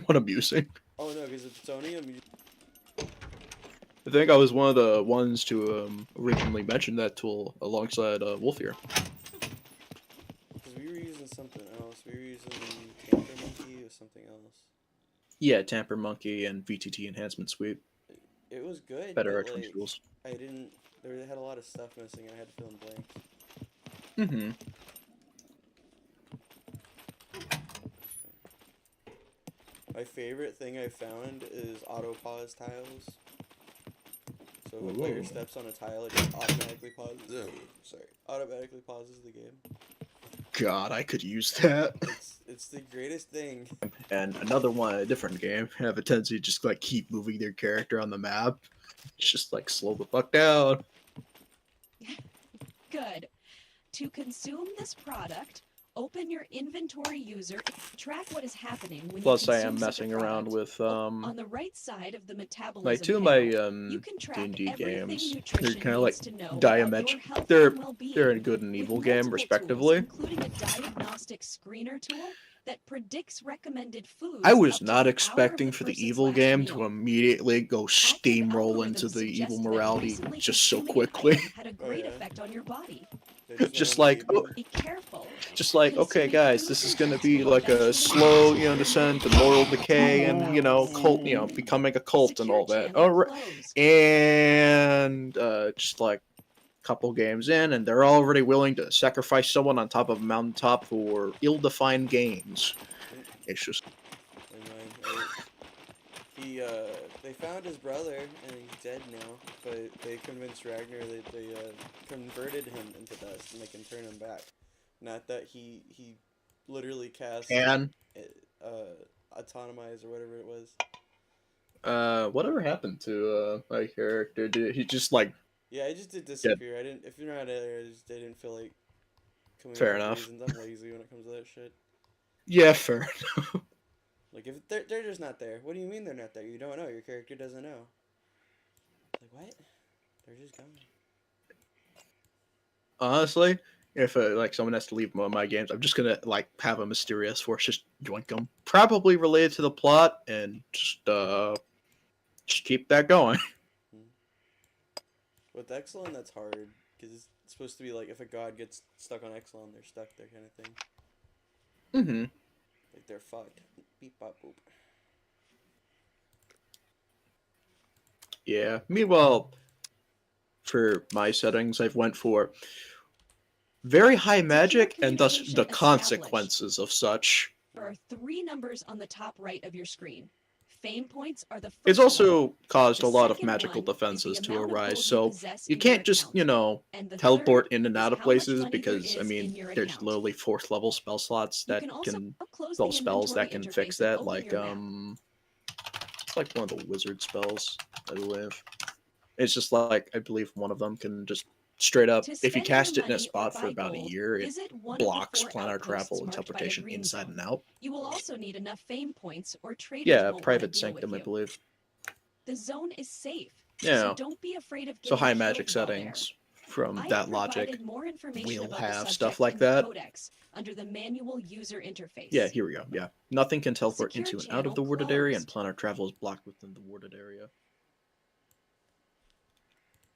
what I'm using. Oh no, because it's plutonium. I think I was one of the ones to originally mention that tool alongside Wolfier. Because we were using something else. We were using Tamper Monkey or something else. Yeah, Tamper Monkey and VTT Enhancement Suite. It was good, Better but X like, tools. I didn't. They had a lot of stuff missing. I had to fill in blanks. Mm-hmm. My favorite thing I found is auto pause tiles. So if a player Whoa. steps on a tile, it just automatically pauses. Sorry, automatically pauses the game. God, I could use that. It's the greatest thing. And another one, a different game, have a tendency to just like keep moving their character on the map. It's just like slow the fuck down. Good. To consume this product, open your inventory user, track what is happening when Plus, you I consume am such a messing around product. with On the right side of the metabolism like two of panel, my you can track D&D everything games. They're nutrition kind of like needs to know about your diametric. health They're and well-being. they're a good and With evil game, multiple respectively. tools, including a diagnostic screener tool that predicts recommended foods. I was up to not an hour expecting of for the the evil person's last game meal. to immediately go Active steamroll algorithms into the evil suggest that morality recently just so consuming an quickly. item had a Oh great yeah, effect on your body. they just went Just on the like, deep oh, end. Be careful. just like, okay, Consuming guys, this foods is and gonna drinks be will like a eventually slow, cause your descent to brain to moral become decay and, cult, overactive. becoming a cult and Secure all that. channel All right, closed. and just like a couple games in, and they're already willing to sacrifice someone on top of a mountaintop for ill-defined gains. It's just And they found his brother and he's dead now. But they convinced Ragnar that they converted him into dust and they can turn him back. Not that he literally cast can. autonomize or whatever it was. Whatever happened to my character? Did he just like Yeah, I just did get disappear. I didn't. If you're not there, I didn't feel like coming up fair with enough? reasons. I'm lazy when it comes to that shit. Yeah, fair. Like if they're just not there. What do you mean they're not there? You don't know. Your character doesn't know. Like what? They're just gone. Honestly, if like someone has to leave one of my games, I'm just gonna like have a mysterious force just yoink them, probably related to the plot, and just keep that going. Hmm. With Exelon, that's hard because it's supposed to be like if a god gets stuck on Exelon, they're stuck there kind of thing. Mm-hmm. Like they're fucked. Beep bop boop. Yeah. Meanwhile, for my settings, I've went for very high magic and thus communication the established. consequences of such. There are 3 numbers on the top right of your screen. Fame points are the first It's one. also caused The a lot of second magical one is the defenses to amount of arise, gold you so possess you in your can't just, account. And the teleport third in and is out of how much places money there because, I is mean, in your there's account. literally 4th level spell slots You that can also can close spell the spells that inventory can fix interface and that, open like, your map. it's like one of the wizard spells, I believe. It's just like, I believe one of them can just straight up, To if you spend cast your it in a money or spot for buy about a gold, year, it visit one of the blocks 4 planar outposts travel and marked by a teleportation green inside zone. and out. You will also need enough fame points or traders Yeah, won't want to Private deal with Sanctum, I you. believe. The zone is safe, so Yeah, don't be afraid of so getting high killed magic while there. settings from I that have logic provided more information will about the have subject stuff like in the that. codex under the manual user Yeah, interface. here we go. Yeah. Nothing can teleport Secure into and out of channel the warded area, and closed. planar travel is blocked within the warded area.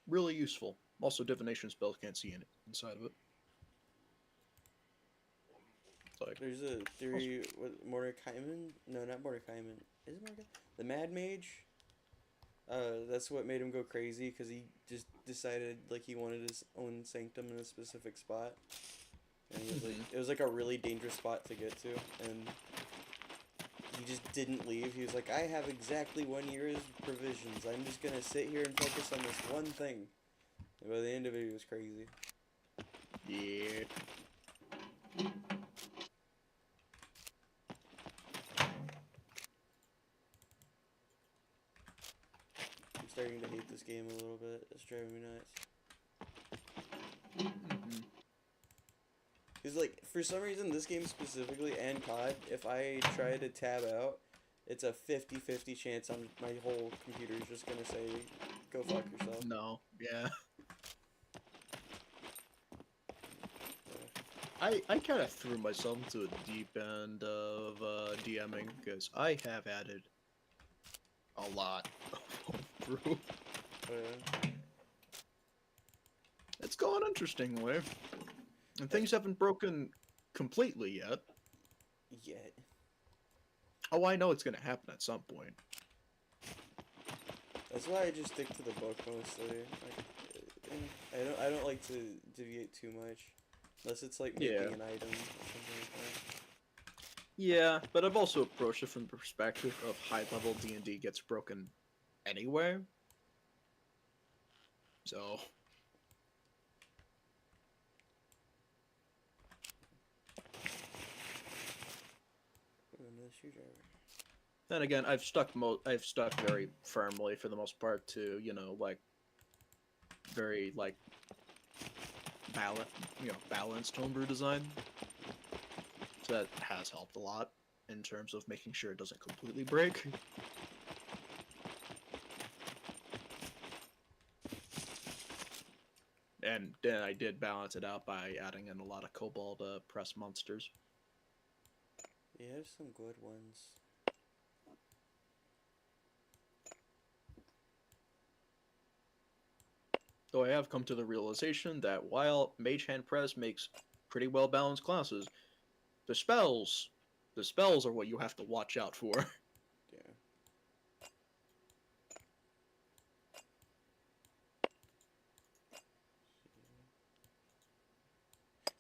Really useful. Also, divination spells can't see inside of it. It's like, There's a theory with Mordekaiser. No, not Mordekaiser. Is it Mordekaiser? The Mad Mage. That's what made him go crazy because he just decided like he wanted his own sanctum in a specific spot, and he was like, it was like a really dangerous spot to get to, and he just didn't leave. He was like, I have exactly 1 year's provisions. I'm just gonna sit here and focus on this one thing. And by the end of it, he was crazy. yeah. I'm starting to hate this game a little bit. It's driving me nuts. Because, like, for some reason, this game specifically, and COD, if I try to tab out, it's a 50-50 chance my whole computer is just gonna say, go fuck yourself. No. Yeah. I kind of threw myself into a deep end of DMing because I have added a lot through. Uh, It's going interestingly, and things haven't broken completely yet. yet. Oh, I know it's gonna happen at some point. That's why I just stick to the book mostly. I don't like to deviate too much, unless it's like making Yeah. an item or something like that. Yeah, but I've also approached it from the perspective of high level D&D gets broken anyway. So Ooh, another screwdriver. then again, I've stuck very firmly for the most part to like very like balanced homebrew design. So that has helped a lot in terms of making sure it doesn't completely break. And then I did balance it out by adding in a lot of kobold press monsters. You have some good ones. Though I have come to the realization that while Mage Hand Press makes pretty well balanced classes, the spells, the spells are what you have to watch out for. Yeah.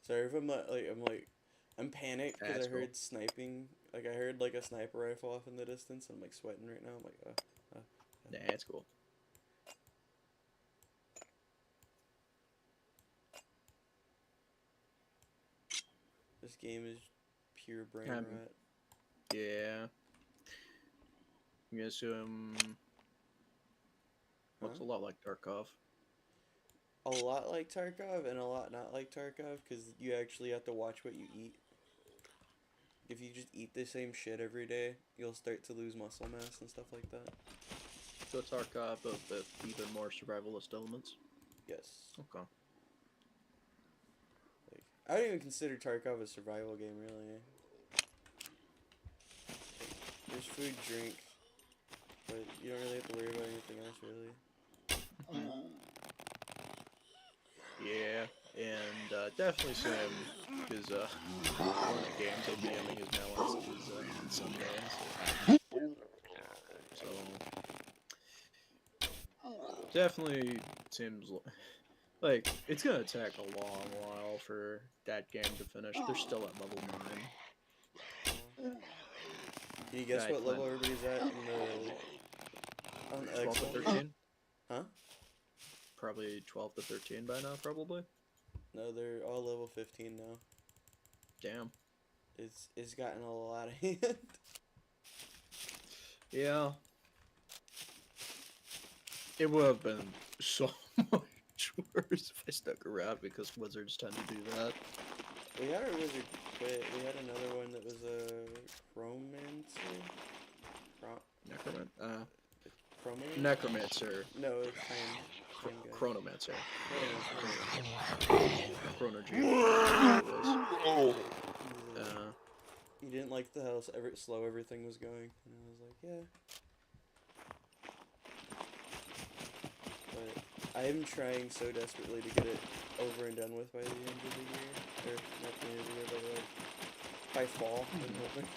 Sorry if I'm panicked because That's I cool. heard sniping. Like I heard like a sniper rifle off in the distance, and I'm like sweating right now. I'm like, Yeah, it's cool. this game is pure brain Um, rot. yeah. You assume looks Huh? a lot like Tarkov. A lot like Tarkov and a lot not like Tarkov because you actually have to watch what you eat. If you just eat the same shit every day, you'll start to lose muscle mass and stuff like that. So Tarkov, but with even more survivalist elements. Yes. Okay. Like I don't even consider Tarkov a survival game really. There's food, drink, but you don't really have to worry about anything else really. Yeah, and definitely same because one of the games I'm DMing is balanced is some games. So definitely seems like it's gonna take a long while for that game to finish. They're still at level 9. Can you Yeah, guess I what plan level everybody's at in the on the 12 to Xbox? 13. Huh? Probably 12 to 13 by now, probably. No, they're all level 15 now. Damn. It's gotten a lot of hand. Yeah, it would have been so much worse if I stuck around because wizards tend to do that. We had our wizard quit. We had another one that was a chromancer. Necroman Chromancer? Necromancer. No, it's time guy. Chronomancer. Chronomancer. Chronergy. He's Uh, he didn't like the how slow everything was going, and I was like, yeah. But I am trying so desperately to get it over and done with by the end of the year, or not the end of the year, but like by fall. I'm hoping.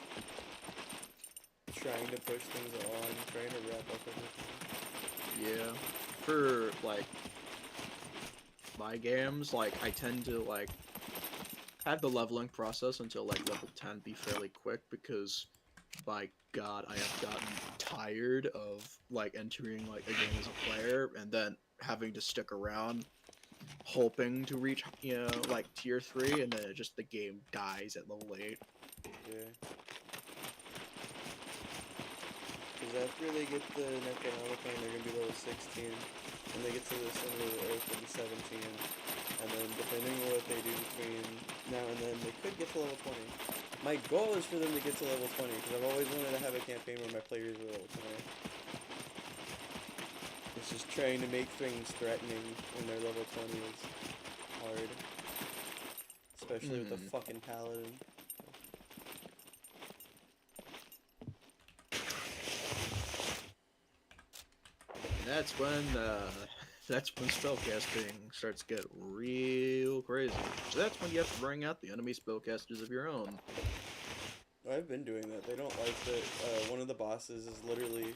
Trying to push things along, trying to wrap up everything. yeah. For like my games, like I tend to like have the leveling process until like level 10 be fairly quick because by god I have gotten tired of like entering like a game as a player and then having to stick around hoping to reach like tier 3 and then the game dies at level 8. Yeah. Because after they get the Necronomicon, they're gonna be level 16. And they get to the center of the earth, they'll be 17. And then, depending on what they do between now and then, they could get to level 20. My goal is for them to get to level 20, because I've always wanted to have a campaign where my players are level 20. It's just trying to make things threatening when they're level 20 is hard. especially with the fucking paladin. That's when spellcasting starts to get real crazy. So that's when you have to bring out the enemy spellcasters of your own. I've been doing that. They don't like that. One of the bosses is literally,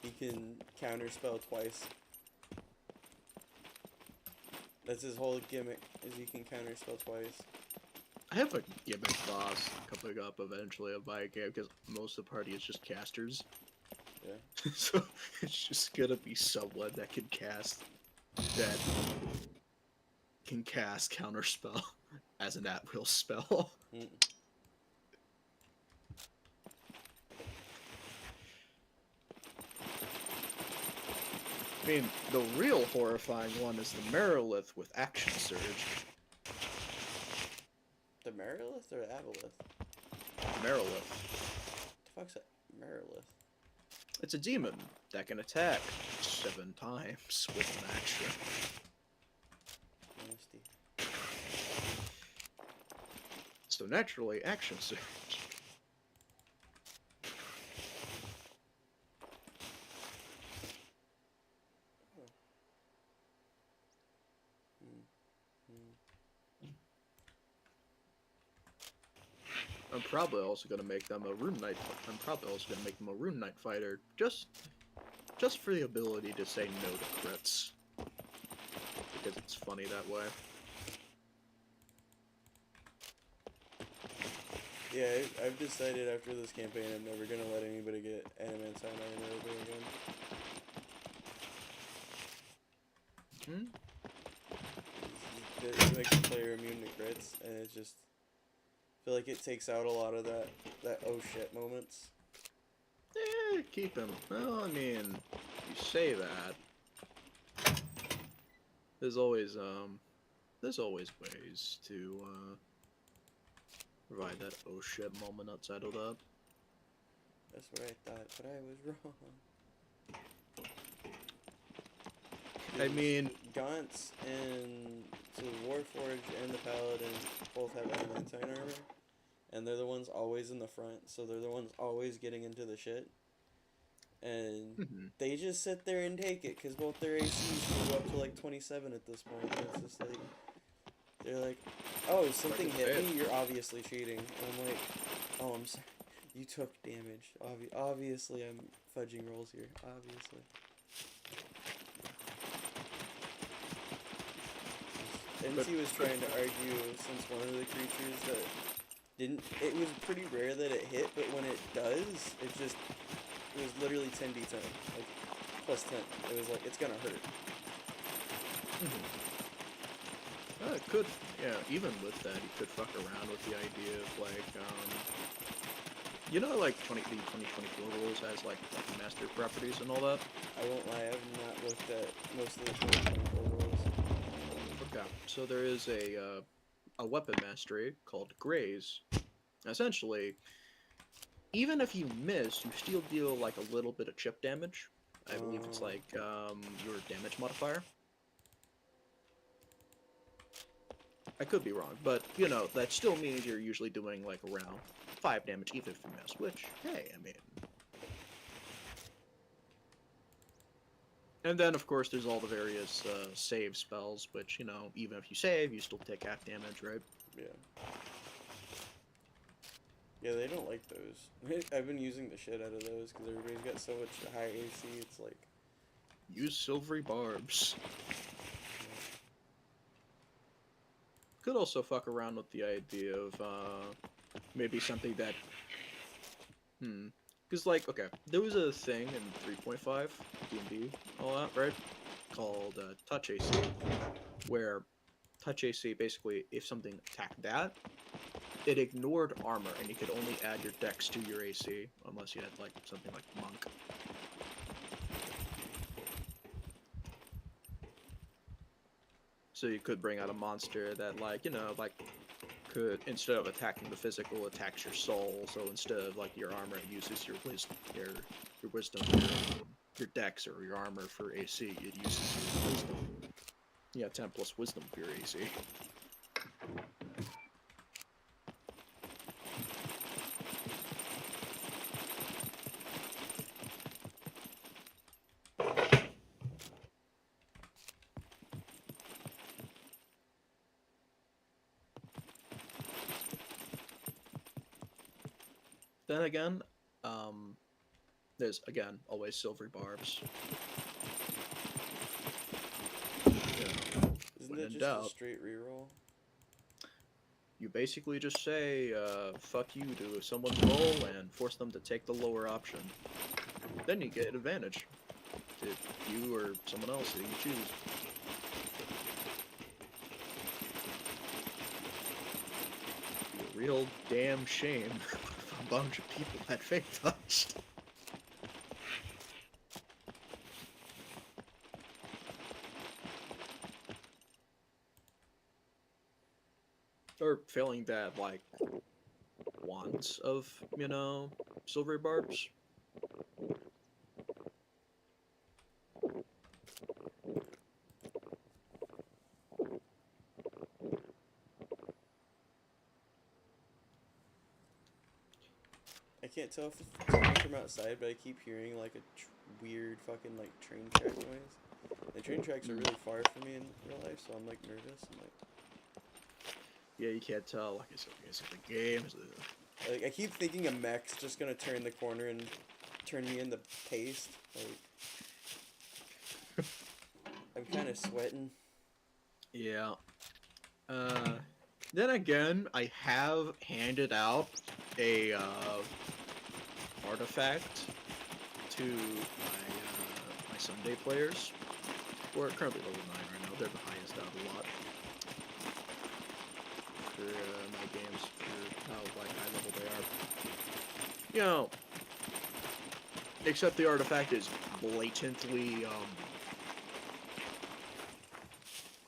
he can counterspell twice. That's his whole gimmick, is he can counterspell twice. I have a gimmick boss coming up eventually of my game because most of the party is just casters. Yeah. So it's just gonna be someone that can cast counterspell as an at-will spell. Mm. I mean, the real horrifying one is the Merilith with Action Surge. The Merilith or Aboleth? Merilith. The fuck's that? Merilith? It's a demon that can attack 7 times with an action. Nasty. So naturally, Action Surge. I'm probably also gonna make them a Rune Knight. I'm probably also gonna make them a Rune Knight fighter, just for the ability to say no to crits, because it's funny that way. Yeah, I've decided after this campaign I'm never gonna let anybody get adamantine armor ever again. It makes the player immune to crits, and it's just, I feel like it takes out a lot of that oh shit moments. Keep him. Well, I mean, you say that. There's always ways to provide that oh shit moment outside of that. That's what I thought, but I was wrong. I mean, Gaunt's and so the Warforged and the Paladin both have adamantine armor, and they're the ones always in the front, so they're the ones always getting into the shit. And they just sit there and take it, because both their ACs can go up to like 27 at this point. And it's just like, they're like, oh, something hit me, you're obviously cheating. And I'm like, oh, I'm sorry, you took damage. Obviously I'm fudging rolls here, obviously. NC was trying to argue since one of the creatures that didn't, it was pretty rare that it hit, but when it does, it was literally 10d10, like, plus 10. It was like, it's gonna hurt. It could, yeah, even with that, you could fuck around with the idea of, like, you know, like, the 2024 rules has, like master properties and all that? I won't lie, I've not looked at most of the 2024 rules. Okay, so there is a weapon mastery called Graze. Essentially, even if you miss, you still deal like a little bit of chip damage. I believe it's like your damage modifier. I could be wrong, but you know, that still means you're usually doing like around 5 damage even if you miss, which, hey, I mean. And then, of course, there's all the various save spells, which, you know, even if you save, you still take half damage, right? Yeah. Yeah, they don't like those. I've been using the shit out of those because everybody's got so much high AC, it's like... Use silvery barbs. Could also fuck around with the idea of, maybe something that... Because, like, okay, there was a thing in 3.5, D&D, all that, right? Called Touch AC, where Touch AC, basically, if something attacked that, it ignored armor, and you could only add your dex to your AC, unless you had, like, something like Monk. So you could bring out a monster that, like, you know, like, could, instead of attacking the physical, attacks your soul. So instead of like your armor, it uses your wisdom, your dex or your armor for AC. It uses your wisdom. Yeah, 10 plus wisdom for your AC. Then again, there's again always silvery barbs. You know, Isn't when that in just a doubt, straight reroll? you basically just say "fuck you" to someone's roll and force them to take the lower option. Then you get advantage to you or someone else that you choose. Be a real damn shame if a bunch of people had fake touched. Or failing that, like, want of, silvery barbs. I can't tell if it's coming from outside, but I keep hearing like a weird fucking like train track noise. The train tracks are really far from me in real life, so I'm like nervous. I'm like, Yeah, you can't tell. Like, is it the game? Is it... I keep thinking a mech's just gonna turn the corner and turn me into paste. Like, I'm kind of sweating. Yeah. Then again, I have handed out a artifact to my Sunday players. We're currently level 9 right now. They're the highest out of the lot for my games, for how like high level they are. Except the artifact is blatantly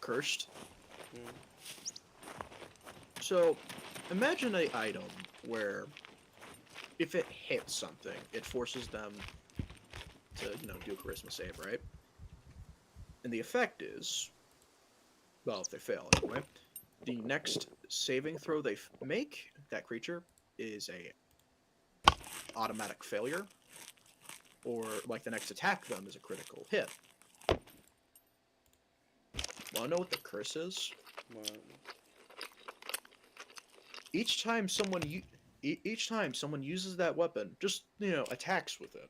cursed. Mm. So, imagine an item where if it hits something, it forces them to, do a charisma save, right? And the effect is, well, if they fail anyway, the next saving throw they make, that creature, is a automatic failure, or like the next attack them is a critical hit. Wanna know what the curse is? Well, Each time someone uses that weapon, just attacks with it,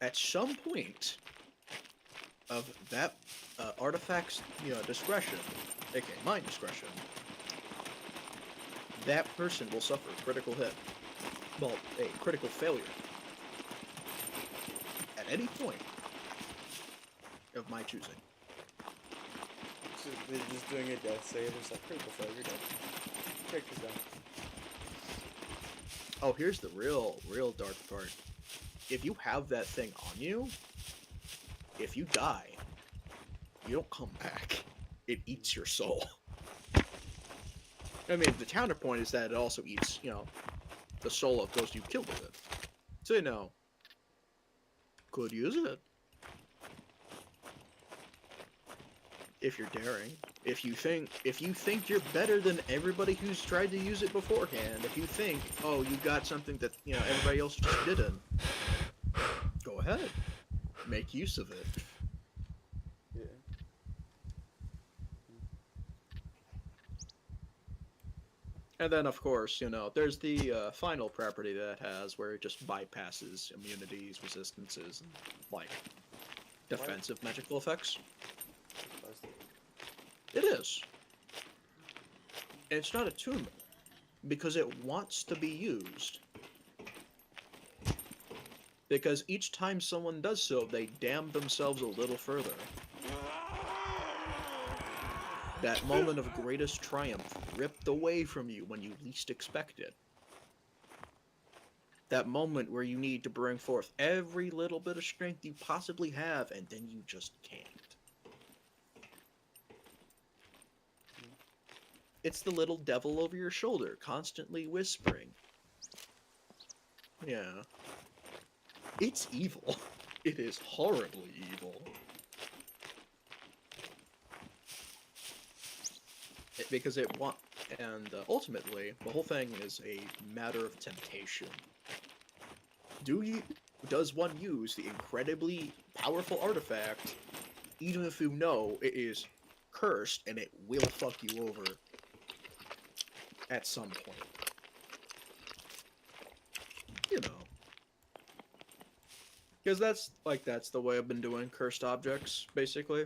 at some point of that artifact's discretion, aka my discretion, that person will suffer a critical hit. Well, a critical failure. At any point of my choosing. so they're just doing a death save. It's like critical failure, dead. Character's done. Oh, here's the real dark part. If you have that thing on you, if you die, you don't come back. It eats your soul. I mean, the counterpoint is that it also eats, the soul of those you killed with it. So, could use it. If you're daring. If you think you're better than everybody who's tried to use it beforehand, if you think, oh, you got something that, everybody else just didn't, go ahead. Make use of it. Yeah. And then, of course, there's the final property that it has where it just bypasses immunities, resistances, and, like, defensive magical effects. It is. And it's not attunement, because it wants to be used. Because each time someone does so, they damn themselves a little further. That moment of greatest triumph ripped away from you when you least expect it. That moment where you need to bring forth every little bit of strength you possibly have, and then you just can't. It's the little devil over your shoulder, constantly whispering. Yeah. It's evil. It is horribly evil. Because it wants... And ultimately, the whole thing is a matter of temptation. Does one use the incredibly powerful artifact, even if you know it is cursed and it will fuck you over at some point? Because that's the way I've been doing cursed objects, basically.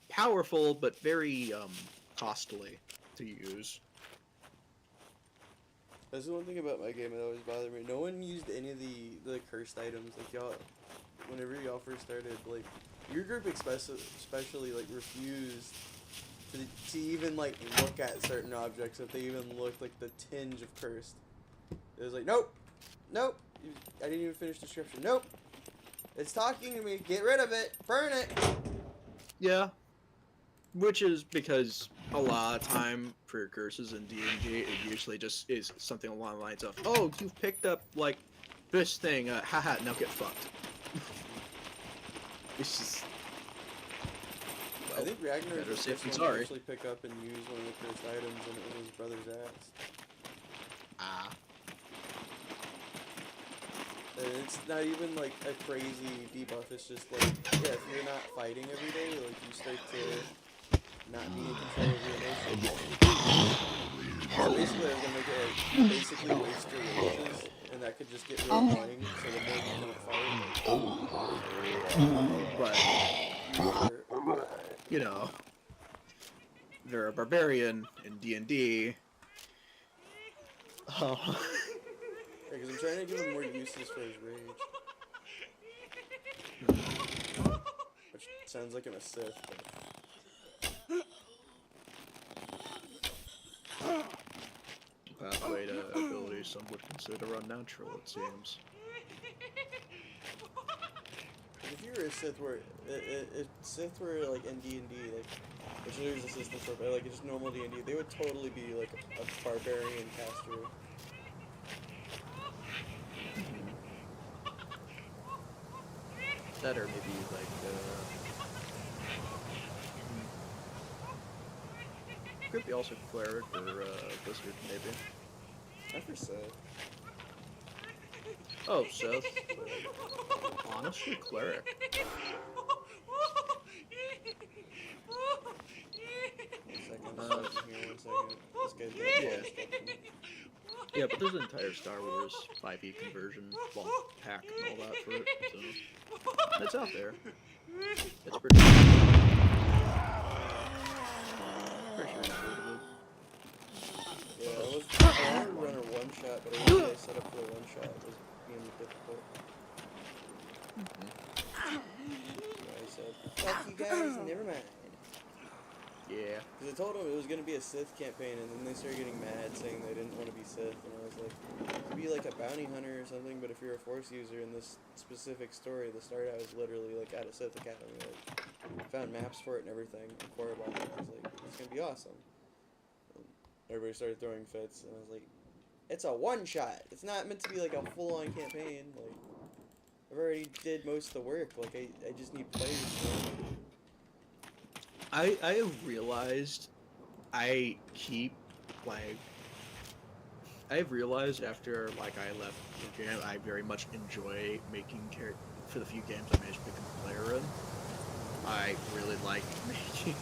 Powerful, but very costly to use. That's the one thing about my game that always bothered me. No one used any of the cursed items. Like y'all, whenever y'all first started, like your group especially like refused to even like look at certain objects if they even looked like the tinge of cursed. It was like, nope, nope. I didn't even finish the description. Nope. It's talking to me. Get rid of it. Burn it. Yeah. Which is because a lot of time for curses in D&D, it usually just is something along the lines of, oh, you've picked up, like, this thing, haha, now get fucked. It's just... I think Ragnar better was the safe first than one to sorry. actually pick up and use one of the cursed items, and it was his brother's axe. Ah. And it's not even like a crazy debuff. It's just like, yeah, if you're not fighting every day, like you start to not be in control of your emotions. So basically, I was gonna make it like you basically waste your rages, and that could just get real annoying. So the more you don't fight, But, you know, they're a barbarian in D&D. Oh. because I'm trying to give him more uses for his rage. Which sounds like I'm a Sith. Pathway to ability some would consider unnatural, it seems. If you were a Sith, where if Sith were like in D&D, like which there's a system for, but like just normal D&D, they would totally be like a barbarian caster. That or maybe like could be also cleric or wizard maybe. Not for Sith. Oh, Seth. Honestly, cleric. One second. This guy's gonna Yeah. instruction. Yeah, but there's an entire Star Wars 5e conversion, well, pack and all that for it, so it's out there. It's pretty sure it's affordable. Yeah, I wanted to run a one shot, but I think I set up for a one shot was being difficult. Yeah, I said, fuck you guys, never mind. Yeah. Because I told them it was going to be a Sith campaign, and then they started getting mad saying they didn't want to be Sith, and I was like, you could be like a bounty hunter or something, but if you're a Force user in this specific story, the start I was literally like at a Sith Academy, like, found maps for it and everything, and Korriban, I was like, it's going to be awesome. And everybody started throwing fits, and I was like, it's a one-shot, it's not meant to be like a full-on campaign, like, I've already did most of the work, like, I just need players. I realized I keep, like, I've realized after, like, I left the game, I very much enjoy making for the few games I managed to become a player in. I really like making,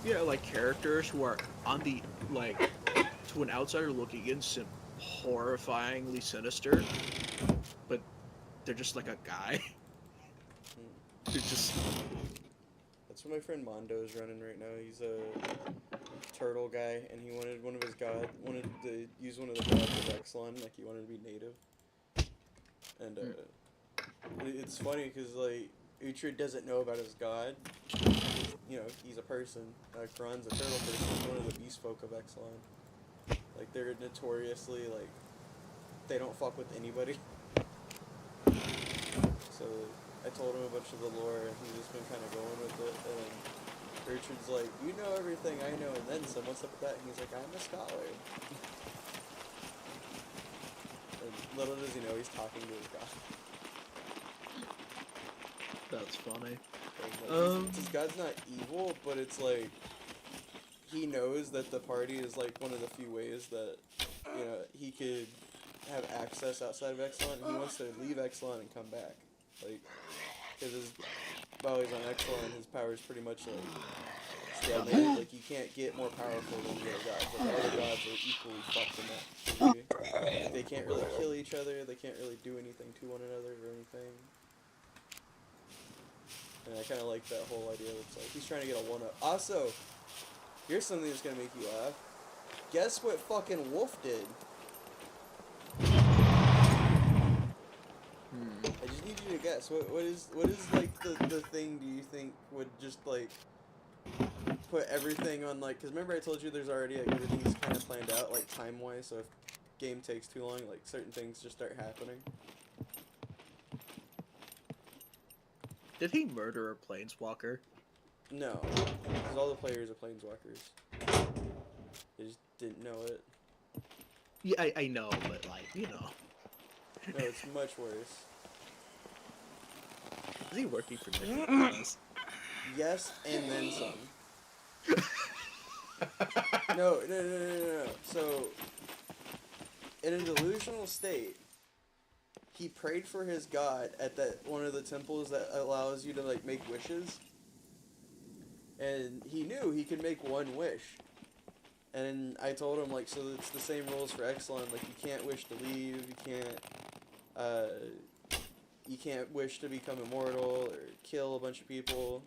yeah, like, characters who are on the, like, to an outsider looking in, seem horrifyingly sinister, but they're just like a guy. They're just... That's what my friend Mondo is running right now. He's a turtle guy, and he wanted to use one of the gods of Exelon, like he wanted to be native. And it's funny because like Uhtred doesn't know about his god. You know, he's a person. Kron's a turtle person. He's one of the beast folk of Exelon. Like they're notoriously like they don't fuck with anybody. So I told him a bunch of the lore, and he's just been kind of going with it. And Gertrude's like, you know everything I know, and then some. What's up with that? And he's like, I'm a scholar. And little does he know, he's talking to his god. That's funny. Like, his god's not evil, but it's like he knows that the party is like one of the few ways that he could have access outside of Exelon, and he wants to leave Exelon and come back. Like, because while he's on Exelon, his power is pretty much like stalemate. Like, you can't get more powerful than the other gods. Like, all the gods are equally fucked in that movie. They can't really kill each other. They can't really do anything to one another or anything. And I kind of like that whole idea. It's like he's trying to get a one-up. Also, here's something that's gonna make you laugh. Guess what fucking Wolf did? I just need you to guess. What is like the thing do you think would just like put everything on like? Because remember I told you there's already like everything's kind of planned out like time wise. So if game takes too long, like certain things just start happening. Did he murder a planeswalker? No, because all the players are planeswalkers. They just didn't know it. Yeah, I know, but like, you know. No, it's much worse. Is he working for Nicholas? Yes, and then some. No. So, in a delusional state, he prayed for his god at that one of the temples that allows you to like make wishes. And he knew he could make one wish. And I told him like, so it's the same rules for Exelon. Like you can't wish to leave. You can't wish to become immortal or kill a bunch of people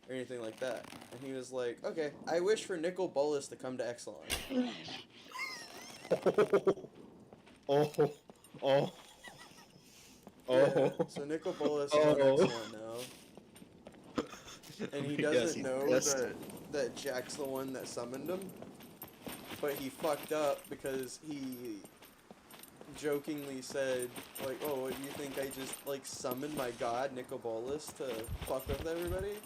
or anything like that. And he was like, okay, I wish for Nicol Bolas to come to Exelon. Yeah, so Nicol Bolas is on Exelon now. And he doesn't know that Jack's the one that summoned him. But he fucked up because he jokingly said, like, oh, what do you think I just, like, summoned my god, Nicol Bolas, to fuck with everybody?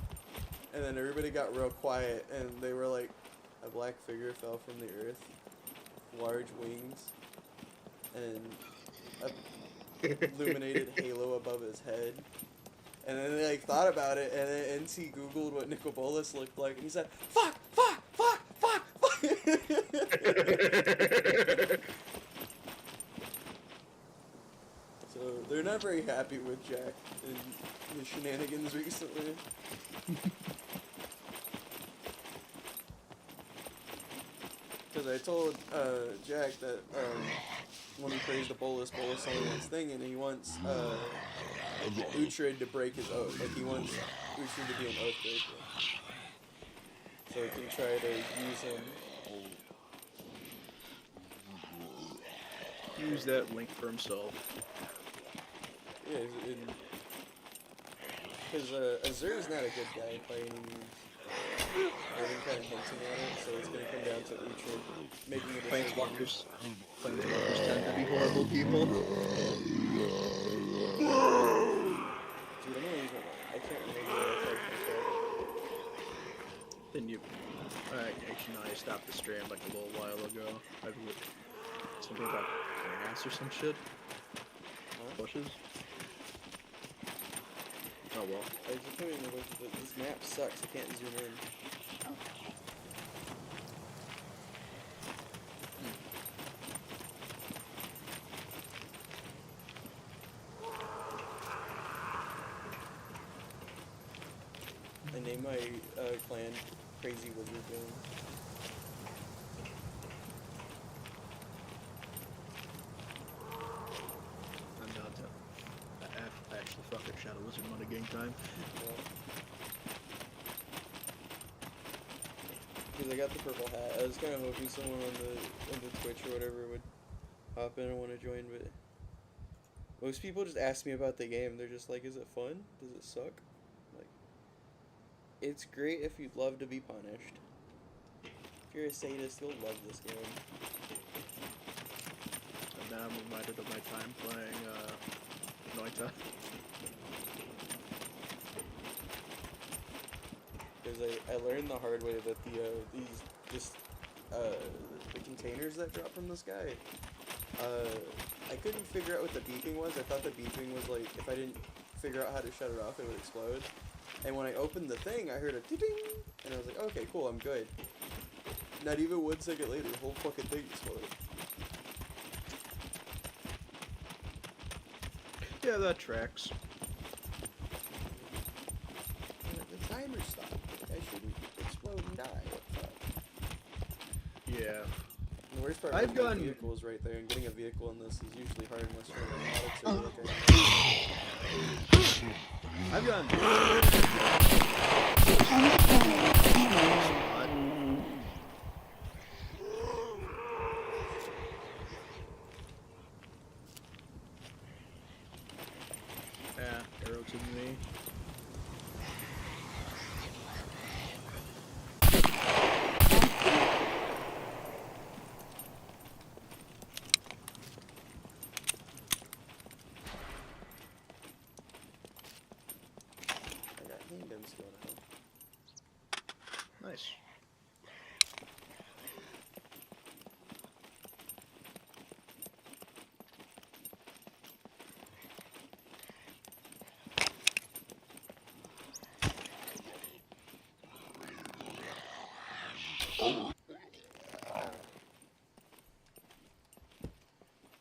And then everybody got real quiet, and they were like, a black figure fell from the earth, large wings, and a illuminated halo above his head. And then they, like, thought about it, and then NC Googled what Nicol Bolas looked like, and he said, fuck! So, they're not very happy with Jack and his shenanigans recently. Because I told Jack that when he praised the Bolas on his thing, and he wants Uhtred to break his oath. Like, he wants Uhtred to be an oath breaker. So he can try to use him. Use that link for himself. Yeah, because Azur's not a good guy by any means. I've been kind of hinting at it, so it's going to come down to Uhtred making a decision. Planeswalkers tend to be horrible people. Dude, I'm gonna use I can't remember what I typed before. Then you... actually, no, I stopped the stream like a little while ago. I believe something about grass or some shit. Huh? Bushes. Oh well. I just can't even look at this map sucks. I can't zoom in. I named my clan Crazy Wizard Villain. I'm down to... I actually fucking Shadow Wizard money game time. Because I got the purple hat. I was kind of hoping someone on the Twitch or whatever would hop in and want to join, but most people just ask me about the game. They're just like, is it fun? Does it suck? Like, it's great if you'd love to be punished. If you're a sadist, you'll love this game. And now I'm reminded of my time playing Noita. Because I learned the hard way that the containers that drop from the sky, I couldn't figure out what the beeping was. I thought the beeping was like, if I didn't figure out how to shut it off, it would explode. And when I opened the thing, I heard a ding, and I was like, okay, cool, I'm good. Not even 1 second later, the whole fucking thing exploded. Yeah, that tracks. The timer stopped. I shouldn't explode and die. What the fuck? Yeah. worst part I've is my gone- vehicle is right there, and getting a vehicle in this is usually hard unless you're in a like I've gotten. Yeah, arrow to me. I got handguns going on. Nice.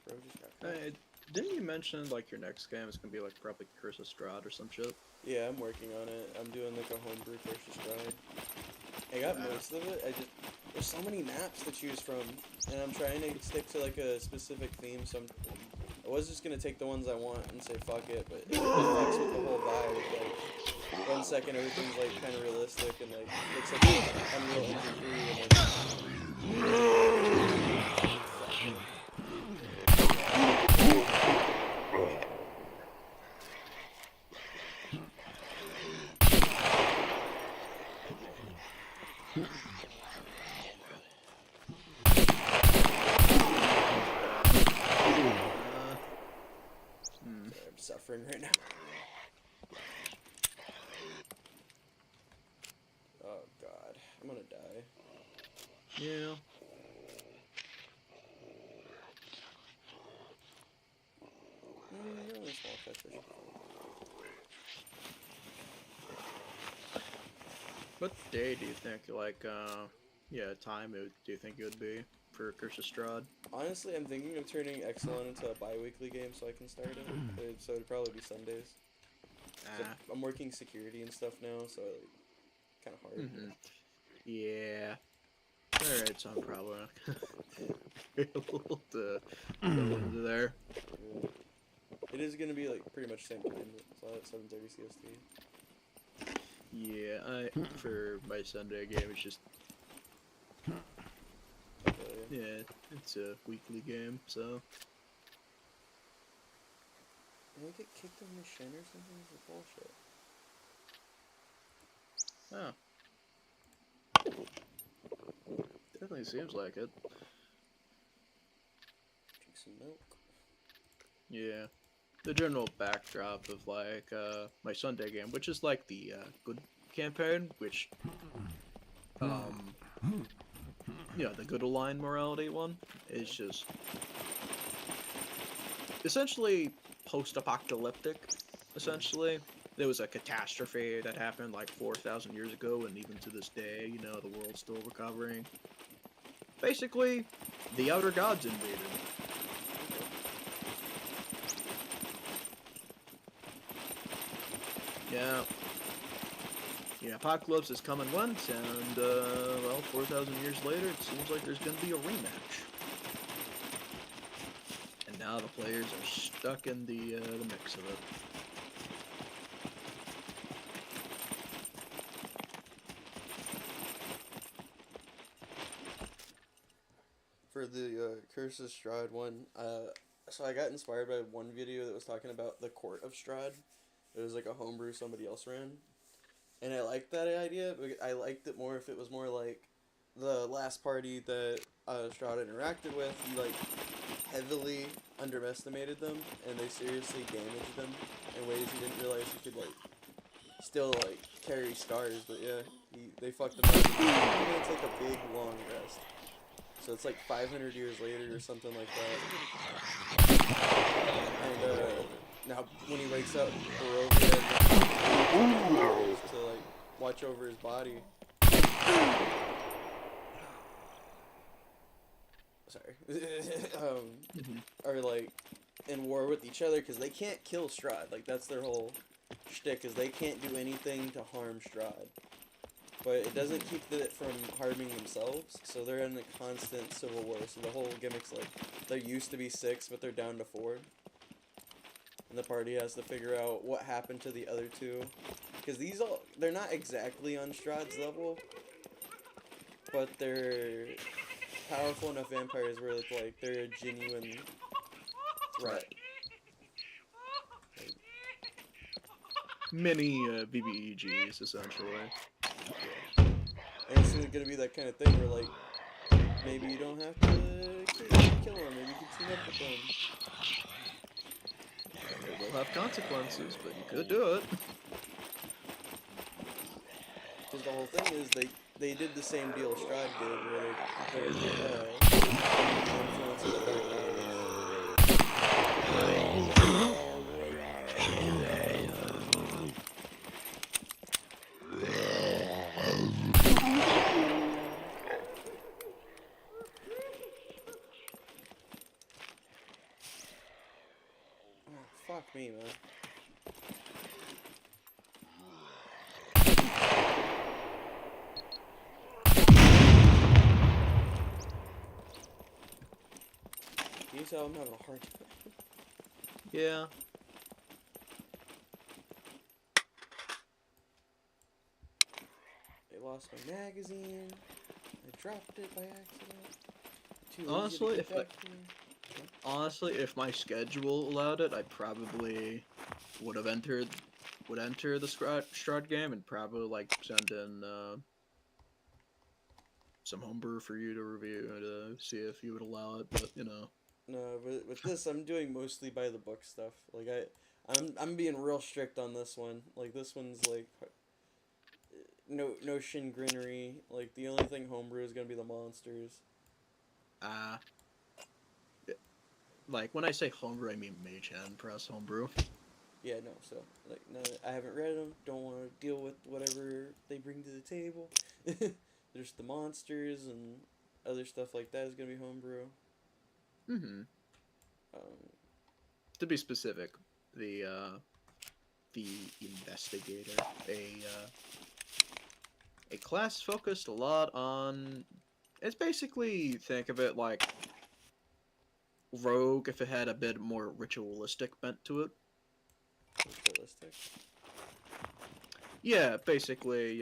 Bro just got cut. Hey, didn't you mention like your next game is gonna be like probably Curse of Strahd or some shit? Yeah, I'm working on it. I'm doing like a homebrew versus ride. I got most of it. There's so many maps to choose from, and I'm trying to stick to like a specific theme. So I was just gonna take the ones I want and say fuck it, but it fucks with the whole vibe. Like 1 second everything's like kind of realistic and like looks like Unreal Engine 3, and then I'm suffering right now. Oh god, I'm gonna die. Yeah. You're only a small catfish. What day do you think time do you think it would be for Curse of Strahd? Honestly, I'm thinking of turning Excellent into a bi-weekly game so I can start it. So it'd probably be Sundays. So I'm working security and stuff now, so like, kind of hard. Mm-hmm. Yeah. Alright, so I'm probably not gonna be able to go into there. Yeah. It is gonna be like pretty much the same time, so at 7:30 CST. Yeah, for my Sunday game, it's just yeah, it's a weekly game, so. Did I get kicked on the shin or something? This is bullshit. Oh. Definitely seems like it. Drink some milk. Yeah. The general backdrop of like my Sunday game, which is like the good campaign, which the good aligned morality one is just essentially post-apocalyptic. Essentially, there was a catastrophe that happened like 4,000 years ago, and even to this day, the world's still recovering. Basically, the outer gods invaded. Yeah. Yeah, apocalypse is coming once, and, 4,000 years later, it seems like there's gonna be a rematch. And now the players are stuck in the mix of it. For the Curse of Strahd one, so I got inspired by one video that was talking about the Court of Strahd. It was like a homebrew somebody else ran. And I liked that idea, but I liked it more if it was more like the last party that Strahd interacted with. You like heavily underestimated them, and they seriously damaged them in ways you didn't realize you could like still like carry scars. But yeah, they fucked them up. I'm gonna take a big long rest. So it's like 500 years later or something like that. And now when he wakes up, Barovia to like watch over his body. Sorry. Are like in war with each other because they can't kill Strahd. Like that's their whole shtick is they can't do anything to harm Strahd. but it doesn't keep it from harming themselves. So they're in a constant civil war. So the whole gimmick's like there used to be 6, but they're down to 4. And the party has to figure out what happened to the other 2. Because they're not exactly on Strahd's level, but they're powerful enough vampires where it's like they're a genuine threat. Like, Mini BBEGs, essentially. and it's gonna be that kind of thing where like maybe you don't have to kill them, maybe you can team up with them. It will have consequences, but you could do it. Because the whole thing is they did the same deal Strahd did, where they influence of the Dark Oh, fuck me, man. Can you tell I'm having a hard time? Yeah. I lost my magazine. I dropped it by accident. Too lazy Honestly, to if get I- back to me. Honestly, if my schedule allowed it, I probably would enter the Strahd game and probably like send in some homebrew for you to review to see if you would allow it. But you know, No, but with this, I'm doing mostly by the book stuff. Like I'm being real strict on this one. Like this one's like no shin grinnery. Like the only thing homebrew is gonna be the monsters. like when I say homebrew, I mean Mage Hand Press homebrew. Yeah, no. So like no, I haven't read them. Don't want to deal with whatever they bring to the table. There's the monsters and other stuff like that is gonna be homebrew. Mm-hmm. To be specific, the investigator, a class focused a lot on. It's basically, think of it like rogue if it had a bit more ritualistic bent to it. Ritualistic. Yeah, basically,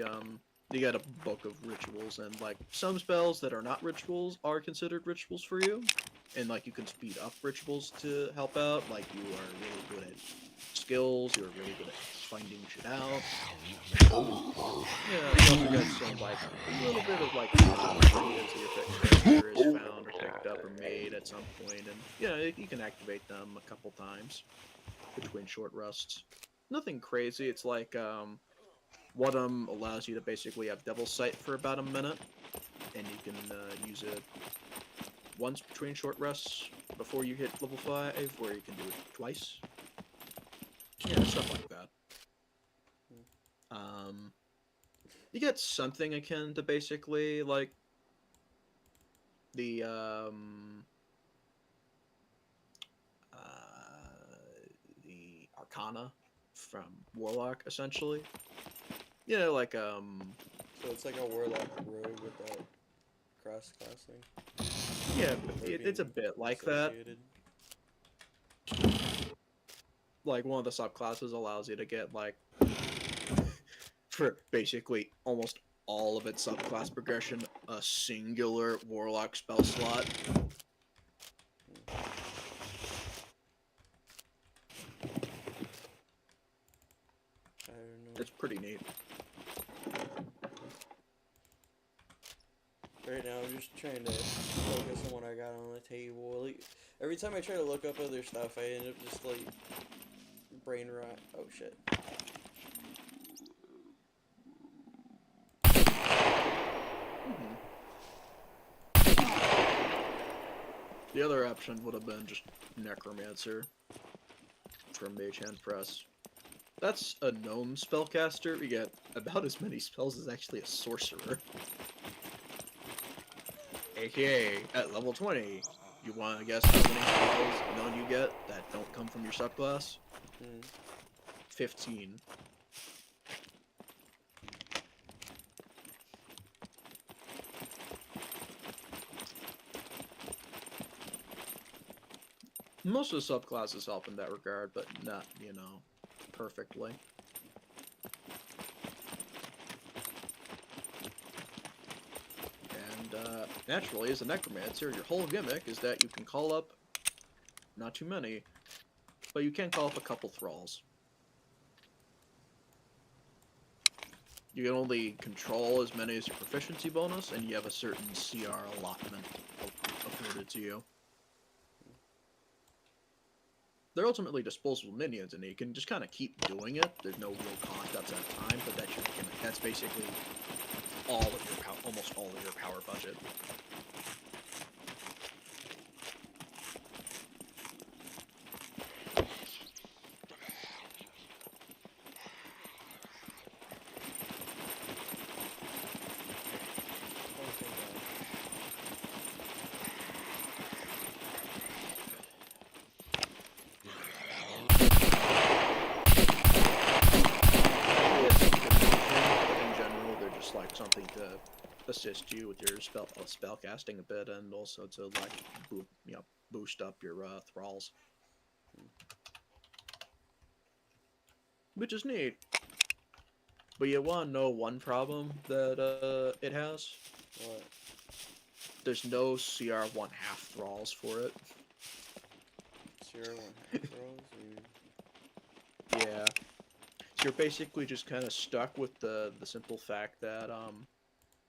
you got a book of rituals, and like some spells that are not rituals are considered rituals for you, and like you can speed up rituals to help out. Like you are really good at skills, you're really good at finding shit out. Yeah, you also got some like a little bit of like ingredients if your character is found or picked up or made at some point, and you know you can activate them a couple times between short rests. Nothing crazy. It's like one of them allows you to basically have Devil's Sight for about a minute, and you can use it once between short rests before you hit level 5, where you can do it twice. Yeah, stuff like that. You get something akin to basically like the Arcana from Warlock, essentially. You know, like So it's like a warlock rogue with that cross classing. yeah, it's a bit like that. Like one of the subclasses allows you to get like for basically almost all of its subclass progression a singular warlock spell slot. I don't know. It's pretty neat. Right now, I'm just trying to focus on what I got on the table. Like, every time I try to look up other stuff, I end up just like brain rot. Oh shit. The other option would have been just Necromancer from Mage Hand Press. That's a gnome spellcaster. You get about as many spells as actually a sorcerer. AKA, at level 20, you want to guess how many spells none you get that don't come from your subclass? 15. Most of the subclasses help in that regard, but not, you know, perfectly. And naturally, as a necromancer, your whole gimmick is that you can call up, not too many, but you can call up a couple thralls. You can only control as many as your proficiency bonus, and you have a certain CR allotment afforded to you. They're ultimately disposable minions, and you can just kind of keep doing it. There's no real cost outside of time, but that's your gimmick. That's basically all of your almost all of your power budget. Like something to assist you with your spell casting a bit, and also to like boost up your thralls, which is neat. But you want to know one problem that it has? What? There's no CR 1/2 thralls for it. CR 1/2 thralls? Yeah. So you're basically just kind of stuck with the simple fact that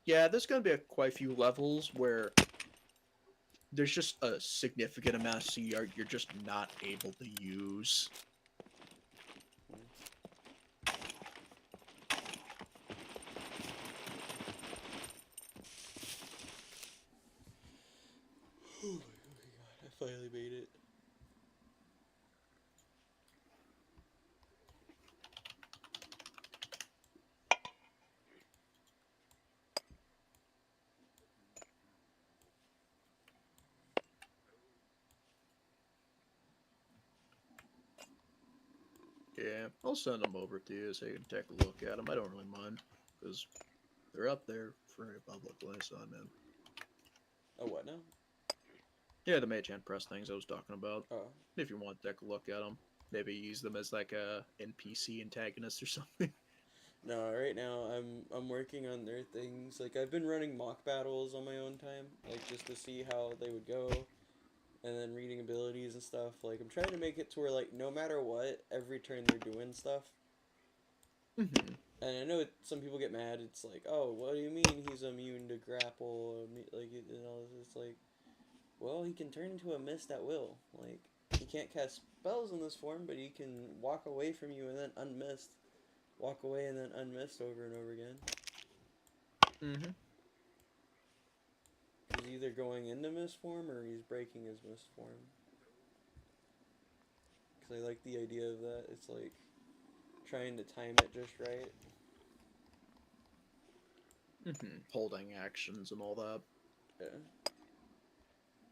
yeah, there's gonna be quite a few levels where there's just a significant amount of CR you're just not able to use. Oh my god, I finally made it. Yeah, I'll send them over to you so you can take a look at them. I don't really mind, because they're up there for publicly, so I'm in. Oh, what now? Yeah, the Mage Hand Press things I was talking about. Oh. If you want to take a look at them. Maybe use them as like a NPC antagonist or something. No, right now I'm working on their things. Like I've been running mock battles on my own time, like just to see how they would go, and then reading abilities and stuff. Like I'm trying to make it to where like no matter what, every turn they're doing stuff. Mm-hmm. And I know some people get mad. It's like, oh, what do you mean he's immune to grapple? Like you know, it's like, well, he can turn into a mist at will. Like he can't cast spells in this form, but he can walk away from you and then unmist. Walk away and then unmist over and over again. Mm-hmm. He's either going into mist form or he's breaking his mist form. Because I like the idea of that. It's like trying to time it just right. Mm-hmm. Holding actions and all that. Yeah.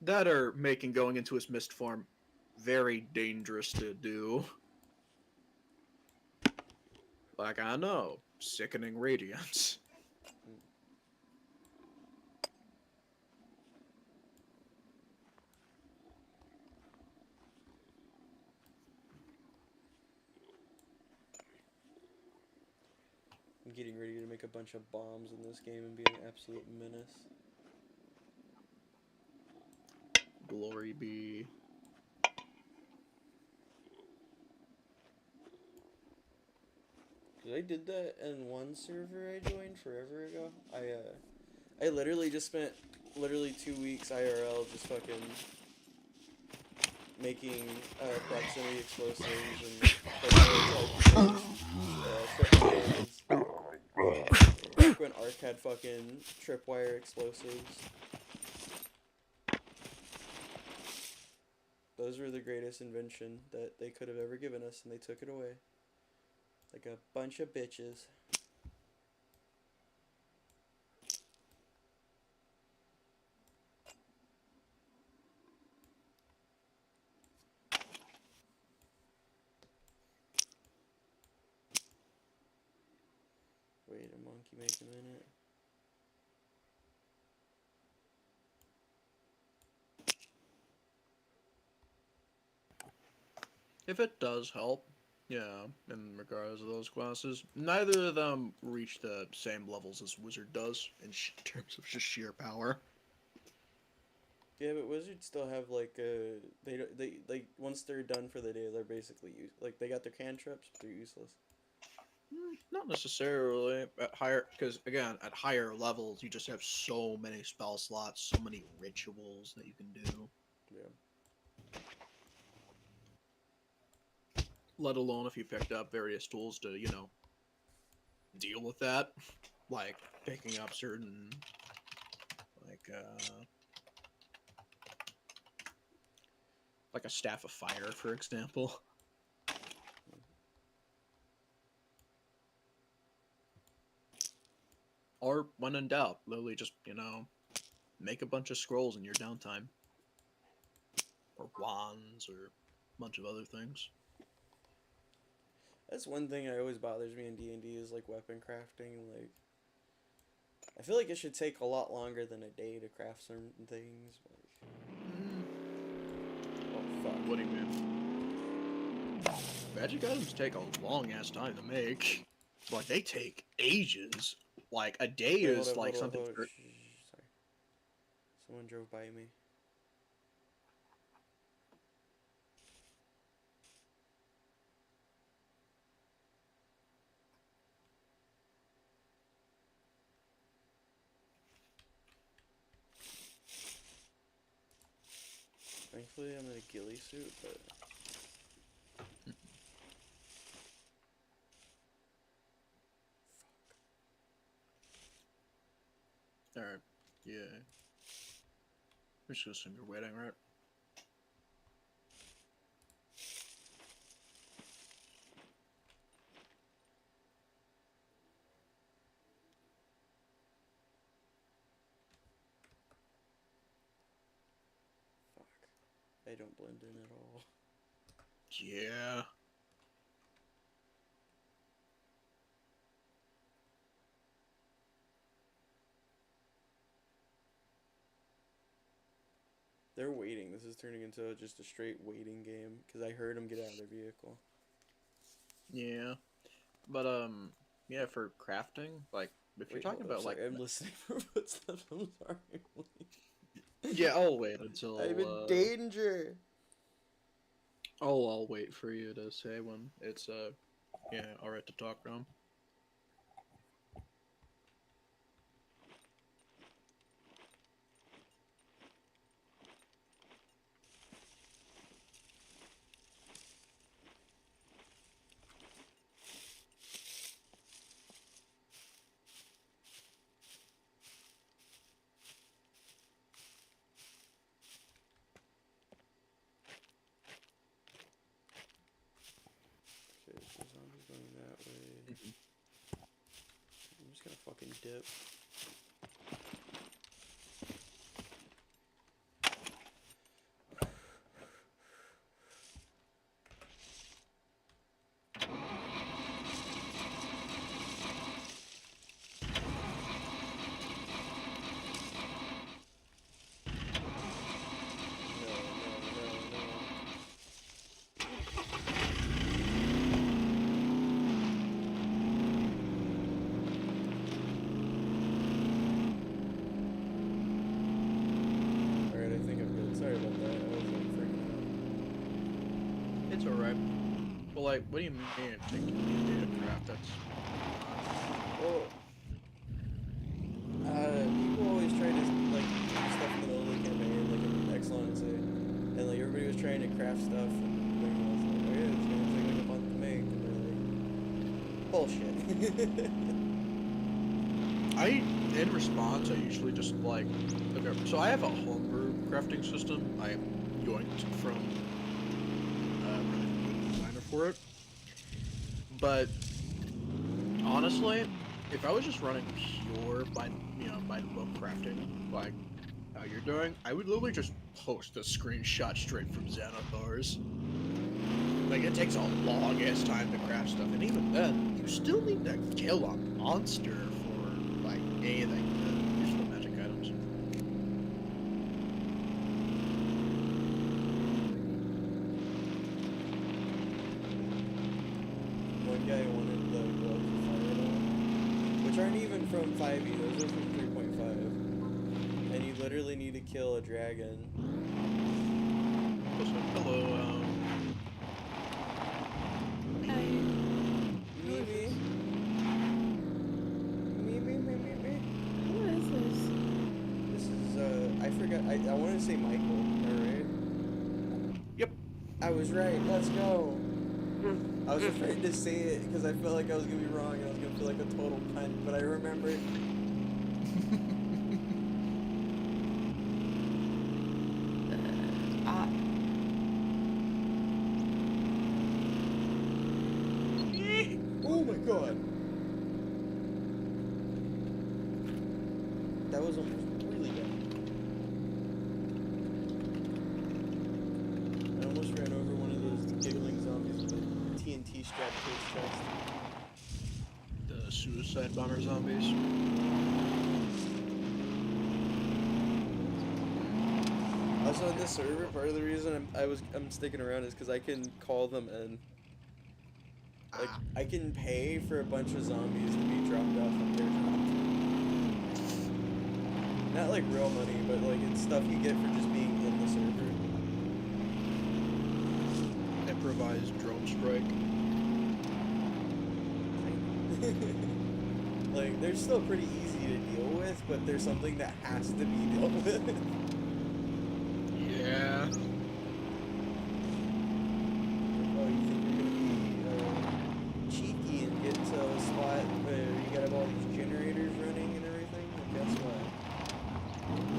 That are making going into his mist form very dangerous to do. Like, I know. Sickening radiance. I'm getting ready to make a bunch of bombs in this game and be an absolute menace. Glory be. Cause I did that in one server I joined forever ago. I literally just spent 2 weeks IRL just fucking making proximity explosives and tripwires. Back when Ark had fucking tripwire explosives. Those were the greatest invention that they could have ever given us, and they took it away. Like a bunch of bitches. Wait, a monkey make a minute. if it does help, yeah, in regards to those classes, neither of them reach the same levels as Wizard does in terms of just sheer power. Yeah, but wizards still have like they like once they're done for the day, they're basically like they got their cantrips, but they're useless. Not necessarily at higher, because again, at higher levels, you just have so many spell slots, so many rituals that you can do. Yeah. Let alone if you picked up various tools to, deal with that, like picking up certain, like, like a staff of fire, for example. Or when in doubt, literally just, make a bunch of scrolls in your downtime. Or wands, or a bunch of other things. That's one thing that always bothers me in D&D is like weapon crafting. Like, I feel like it should take a lot longer than a day to craft certain things. Like, oh fuck. What do you mean? Magic items take a long ass time to make. Like, they take ages. Like, a day Wait, is like hold something. up. Sorry. Someone drove by me. Thankfully, I'm in a ghillie suit, but. Alright, yeah. I'm just gonna assume you're waiting, right? Fuck. I don't blend in at all. Yeah. They're waiting. This is turning into just a straight waiting game because I heard them get out of their vehicle. Yeah. But, yeah, for crafting, like, if you're talking about, like. I'm listening for footsteps. I'm sorry. Yeah, I'll wait until. I'm in danger. Oh, I'll wait for you to say when it's, yeah, alright to talk, Rom. Okay, so zombies going that way. I'm just gonna fucking dip. Alright, I think I'm good. Sorry about that. I was like freaking It's alright. Well, like, what do you mean taking the data craft? That's. out. Well, people always try to like do stuff in the middle of the campaign, like in Excellence, and like everybody was trying to craft stuff, and like, I was like, oh yeah, it's gonna take like a month to make, and they're like, bullshit. In response, I usually just like, okay, so I have a homebrew crafting system. I yoinked from really designer for it. But honestly, if I was just running pure by the book crafting, like how you're doing, I would literally just post a screenshot straight from Xanathar's. Like, it takes a long ass time to craft stuff, and even then, you still need to kill a monster for like anything to useful magic items. guy wanted the gloves of fireball, which aren't even from 5e, those are from 3.5. And you literally need to kill a dragon. Hello, Hi. Me. Who is this? This is, I forgot, I wanted to say Michael, alright? Yep. I was right, let's go! I was afraid to say it because I felt like I was gonna be wrong and I was gonna feel like a total cunt, but I remembered. Oh my god! That was almost really bad. I almost ran over one of those giggling zombies with a TNT strapped to its chest. the suicide bomber zombies. Also, in this server, part of the reason I'm sticking around is because I can call them in. Like, I can pay for a bunch of zombies to be dropped off at their drop. Not like real money, but like it's stuff you get for just being in the server. Improvised drone strike. Like, they're still pretty easy to deal with, but there's something that has to be dealt with. Yeah. Oh, you think you're gonna be cheeky and get to a spot where you gotta have all these generators running and everything? Well, guess what?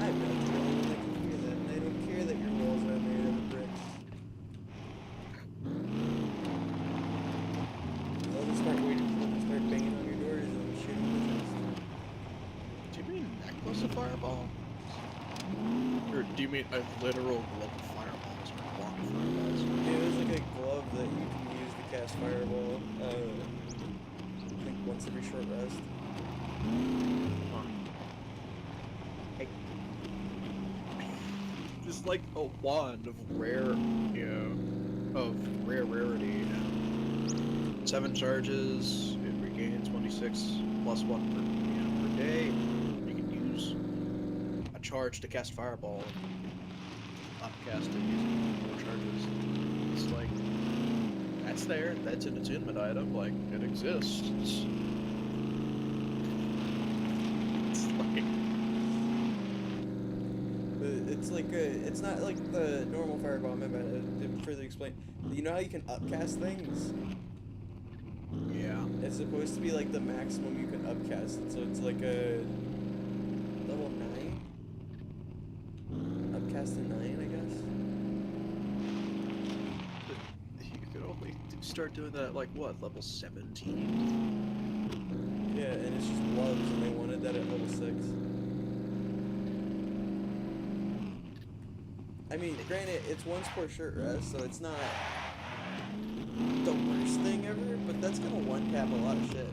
I'm not the only one that can hear that, and I don't care that your walls are made out of bricks. They'll just start waiting for them to start banging on your doors and shoot them in the chest. Do you mean necklace of fireball? Or do you mean a literal glove of fireballs or block of fireballs? It was like a glove that you can use to cast fireball, I think once every short rest. Huh. It's like a wand of rare, of rare rarity. 7 charges. It regains 26 plus 1 per day. You can use a charge to cast fireball. Upcast it using 4 charges. It's like that's there. That's an attunement item. Like it exists. It's like. It's like it's not like the normal fireball. My bad. To further explain, you know how you can upcast things? Yeah. It's supposed to be like the maximum you can upcast it, so it's like a level 9? Upcast to 9, I guess? You could only start doing that at like what, level 17? Yeah, and it's just gloves, and they wanted that at level 6. I mean, granted, it's once per short rest, so it's not the worst thing ever, but that's gonna one-tap a lot of shit.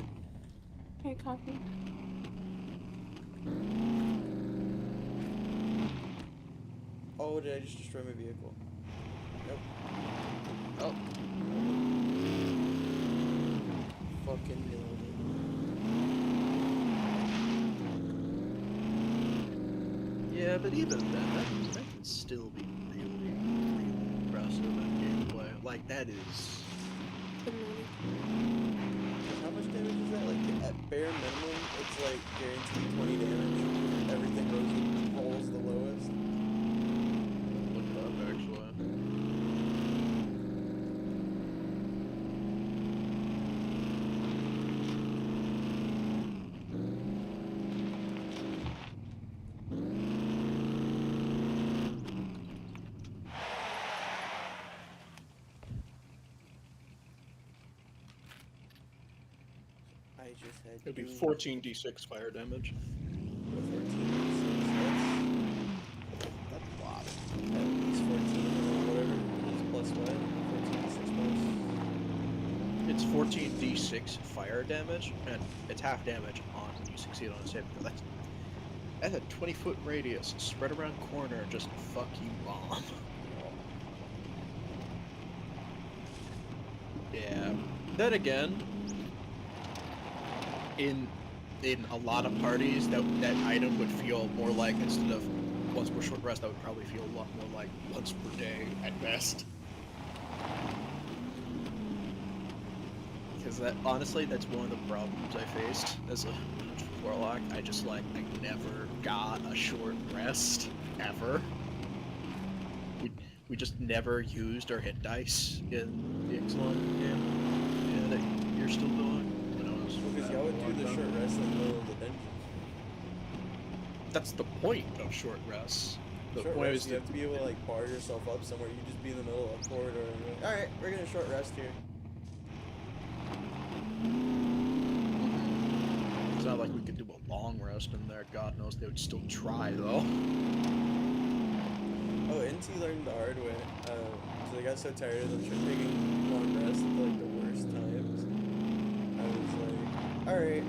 Okay, copy. Oh, did I just destroy my vehicle? Nope. Oh. Fucking nailed it. Yeah, but even then, that can still be really, really impressive in gameplay. Like, that is... Good morning. How much damage is that? Like, at bare minimum, it's like guaranteed 20 damage. Everything rolls the lowest. Look it up, actually. I just had It'd be to- 14d6 fire damage. 14, That's a lot. at least 14, or whatever it is, plus what? 14, 6 plus. It's 14d6 fire damage, and it's half damage on when you succeed on a save. That's a 20-foot radius, spread around corner, just fuck you bomb. Yeah. Then again, in a lot of parties, that item would feel more like, instead of once per short rest, that would probably feel a lot more like once per day at best. Because that, honestly, that's one of the problems I faced as a warlock. I never got a short rest ever. We just never used our hit dice in the Excellent game. Yeah, that you're still doing. When I was Because y'all would do the short rest in the middle of the dungeon. That's the point of short rests. The Short point rest, is you have to be able to like bar yourself up somewhere. You just be in the middle of a corridor and you're like, alright, we're gonna short rest here. It's not like we could do a long rest in there. God knows they would still try though. Oh, NT learned the hard way. So they got so tired of them taking long rests at like the worst times. I was like, alright,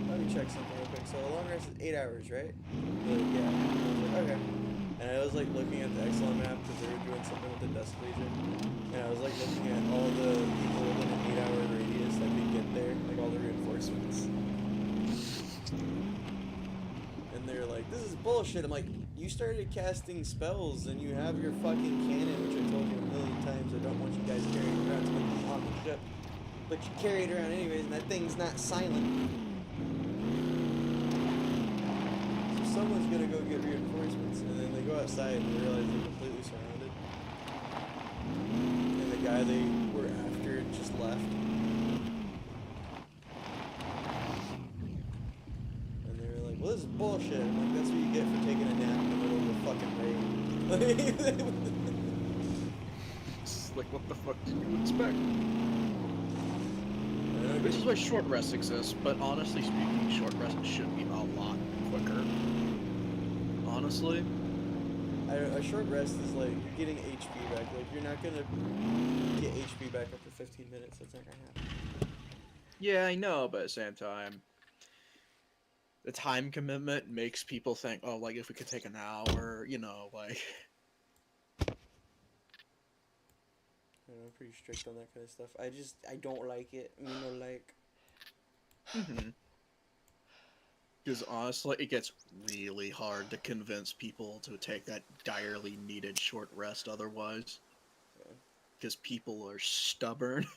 let me check something real quick. So a long rest is 8 hours, right? Like, yeah. I was like, okay. And I was like looking at the Excellent map because they were doing something with the Dust Legion. And I was like looking at all the people within an 8-hour radius that could get there, like all the reinforcements. And they're like, this is bullshit. I'm like, you started casting spells and you have your fucking cannon, which I told you a million times. I don't want you guys carrying around to make you on the ship. But you carry it around anyways, and that thing's not silent. So someone's gonna go get reinforcements, and then they go outside and they realize they're completely surrounded. And the guy they were after just left. And they were like, well, this is bullshit. I'm like, that's what you get for taking a nap in the middle of a fucking raid. It's like, what the fuck did you expect? This is why short rests exist, but honestly speaking, short rests should be a lot quicker. Honestly. A short rest is like, you're getting HP back. Like, you're not gonna get HP back after 15 minutes. That's not gonna happen. Yeah, I know, but at the same time, the time commitment makes people think, oh, like, if we could take an hour, you know, like... I don't know, I'm pretty strict on that kind of stuff. I don't like it. I mean, no, like... Because honestly, it gets really hard to convince people to take that direly needed short rest otherwise. Because people are stubborn.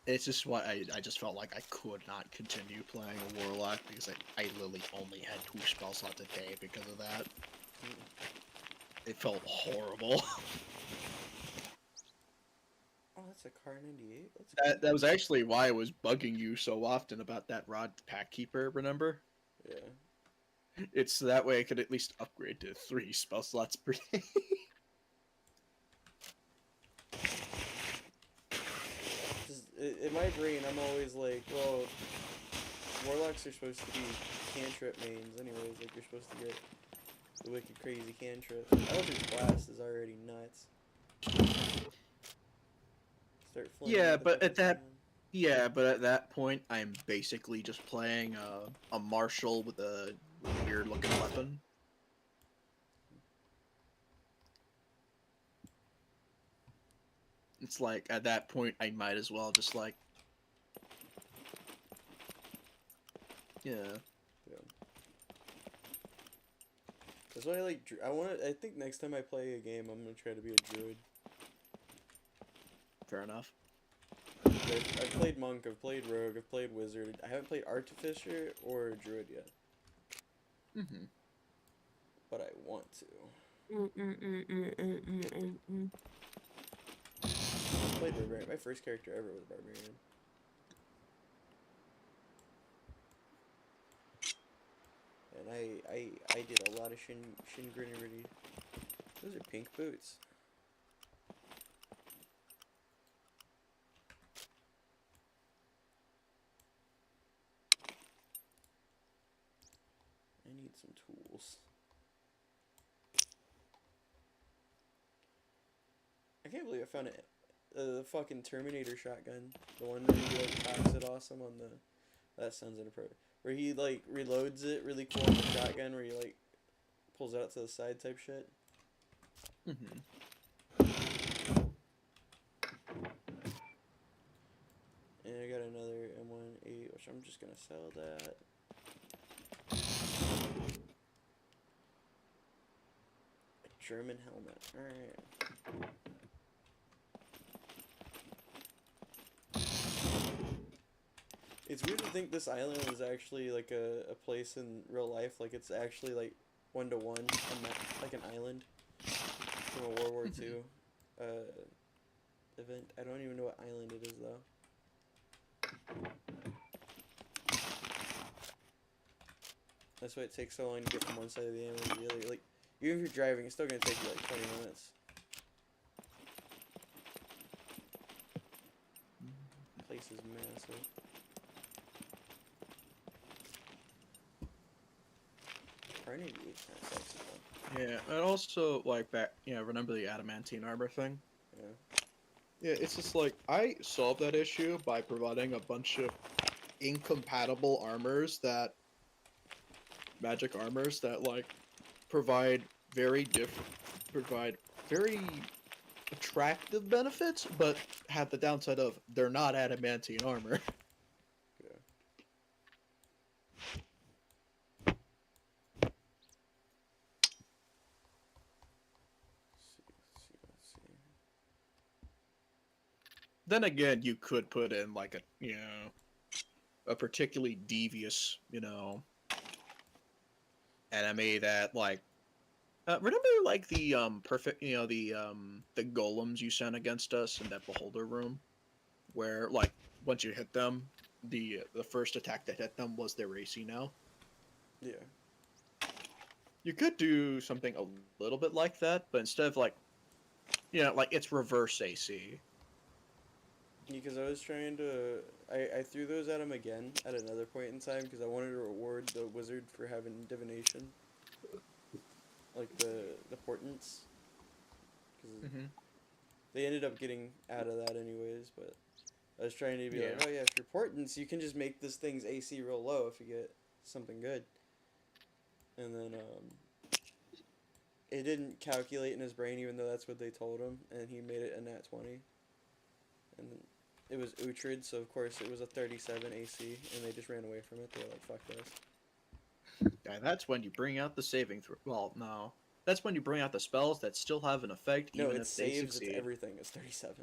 It's just why I just felt like I could not continue playing a Warlock, because I literally only had 2 spell slots a day because of that. It felt horrible. Oh, that's a car 98? Let's That was actually why I was bugging you so often about that Rod Pack Keeper, remember? Yeah. It's that way I could at least upgrade to 3 spell slots per day. In my brain, I'm always like, well, Warlocks are supposed to be cantrip mains anyways. Like, you're supposed to get the wicked crazy cantrips. Eldritch Blast is already nuts. Start Yeah, the but fucking at that thing on. Yeah, but at that point, I'm basically just playing a marshal with a weird-looking weapon. It's like, at that point, I might as well just, like... Yeah. That's why I like, I think next time I play a game, I'm gonna try to be a druid. Fair enough. I've played monk, I've played rogue, I've played wizard. I haven't played artificer or druid yet. But I want to. I played barbarian. My first character ever was barbarian. And I did a lot of shin grinnery. Those are pink boots. I need some tools. I can't believe I found it. The fucking Terminator shotgun. The one where he like cocks it awesome on the... That sounds inappropriate. Where he like reloads it really cool on the shotgun, where he like pulls it out to the side type shit. And I got another M18, which I'm just gonna sell that. A German helmet. Alright. It's weird to think this island was actually like a place in real life. Like it's actually like 1-to-1, like an island from a World War II event. I don't even know what island it is though. That's why it takes so long to get from one side of the island to the other. Like, even if you're driving, it's still gonna take you like 20 minutes. The place is massive. Carnegie is kind of sexy though. Yeah, and also like back, remember the adamantine armor thing? Yeah. Yeah, it's just like I solved that issue by providing a bunch of incompatible magic armors that like provide very attractive benefits, but have the downside of they're not adamantine armor. Yeah. Let's see. Then again, you could put in like a particularly devious, enemy that like remember like the perfect the golems you sent against us in that beholder room, where like once you hit them, the first attack that hit them was their AC now. Yeah. You could do something a little bit like that, but instead of like like it's reverse AC. Because I was trying to, I threw those at him again at another point in time because I wanted to reward the wizard for having divination, like the portents. Because they ended up getting out of that anyways. But I was trying to be like, oh yeah, if you're portents, you can just make this thing's AC real low if you get something good. And then it didn't calculate in his brain, even though that's what they told him, and he made it a nat 20. And then it was Uhtred, so of course it was a 37 AC, and they just ran away from it. They were like, fuck this. Yeah, that's when you bring out the saving throw. Well, no. That's when you bring out the spells that still have an effect, No, even it if they saves, succeed. it's everything. It's 37.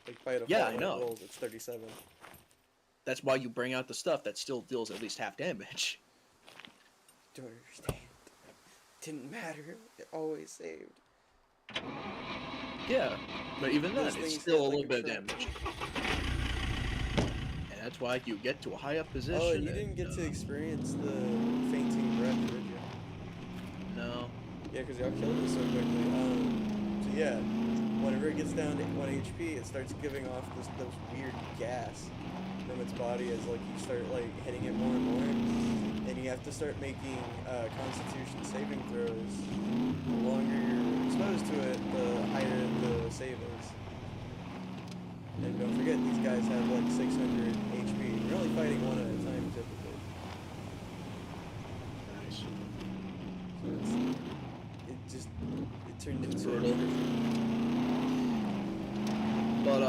Like, by default, Yeah, I when it know. rolls, it's 37. That's why you bring out the stuff that still deals at least half damage. Don't understand. Didn't matter. It always saved. Yeah, but even then, Those it's things still a hit little like bit of truck. damage. And that's why you get to a high up position. Oh, and you didn't get to experience the fainting breath, did you? No. Yeah, because y'all killed it so quickly. So yeah, whenever it gets down to 1 HP, it starts giving off those weird gas from its body as like you start like hitting it more and more, and you have to start making Constitution saving throws. The longer you're exposed to it, the higher the save is. And don't forget, these guys have like 600 HP. You're only fighting one at a time typically. Nice. So it turned into Brutal. But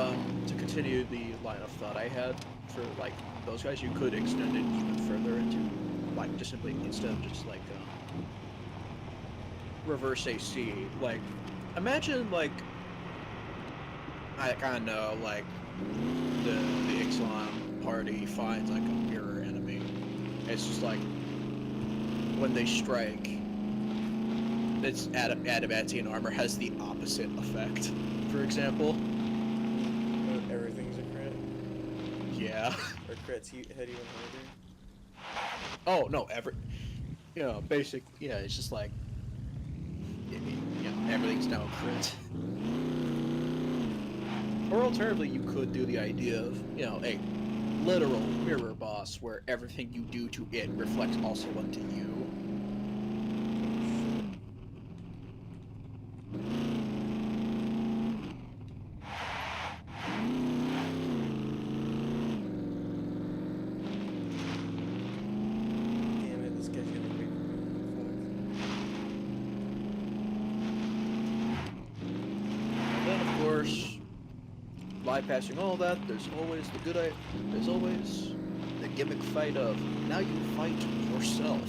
to continue the line of thought I had for like those guys, you could extend it even further into like just simply instead of just like reverse AC. Like imagine like I kind of know like the Ixalan party finds like a mirror enemy. It's just like when they strike, its adamantine armor has the opposite effect. For example. Everything's a crit. Yeah. Or crits hit even harder. Oh no, basic. Yeah, it's just like everything's now a crit. Or alternatively, you could do the idea of a literal mirror boss where everything you do to it reflects also onto you. Damn it, this guy's gonna wait for me. And then of course, bypassing all that, there's always there's always the gimmick fight of now you fight yourself.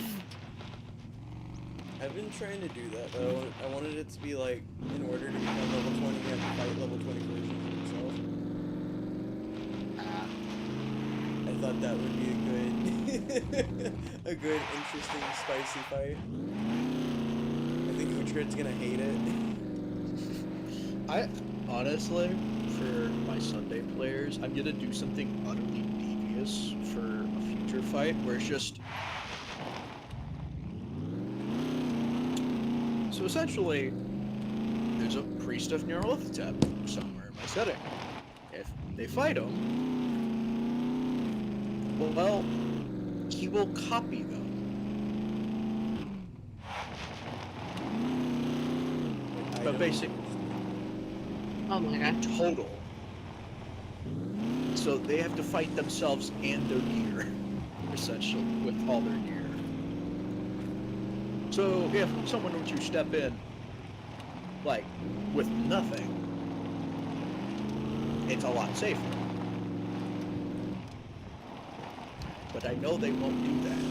I've been trying to do that, but I wanted it to be like, in order to become level 20, you have to fight level 20 versions of yourself. I thought that would be a good, interesting, spicy fight. I think Uhtred's gonna hate it. I honestly, for my Sunday players, I'm gonna do something utterly devious for a future fight where it's just. So essentially, there's a priest of Nyarlathotep somewhere in my setting. If they fight him, well, he will copy them. But basically, Oh my god. total. So they have to fight themselves and their gear, essentially, with all their gear. So if someone were to step in, like, with nothing, it's a lot safer. But I know they won't do that,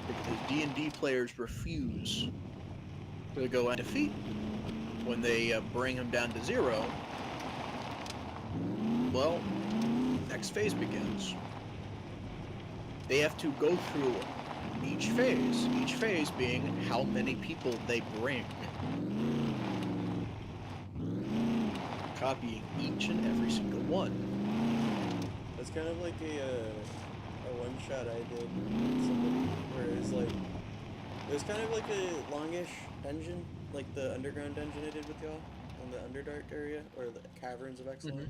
because D&D players refuse to go and defeat. When they bring them down to 0, well, next phase begins. They have to go through each phase being how many people they bring. Copying each and every single one. That's kind of like a one shot I did with somebody, where it was like, it was kind of like a longish dungeon, like the underground dungeon I did with y'all in the Underdark area, or the Caverns of Excellence.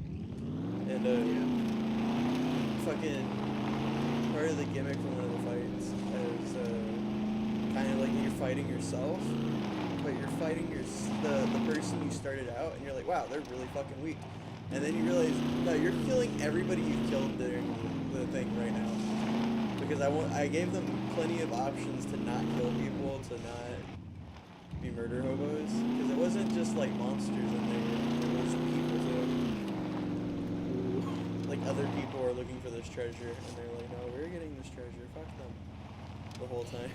And fucking part of the gimmick from one of the fights is kind of like you're fighting yourself, but you're fighting the person you started out, and you're like, wow, they're really fucking weak. And then you realize, no, you're killing everybody you killed during the thing right now. Because I gave them plenty of options to not kill people, to not be murder hobos. Because it wasn't just like monsters in there, it was people too. Like other people are looking for this treasure, and they're like, no, we're getting this treasure, fuck them. The whole time.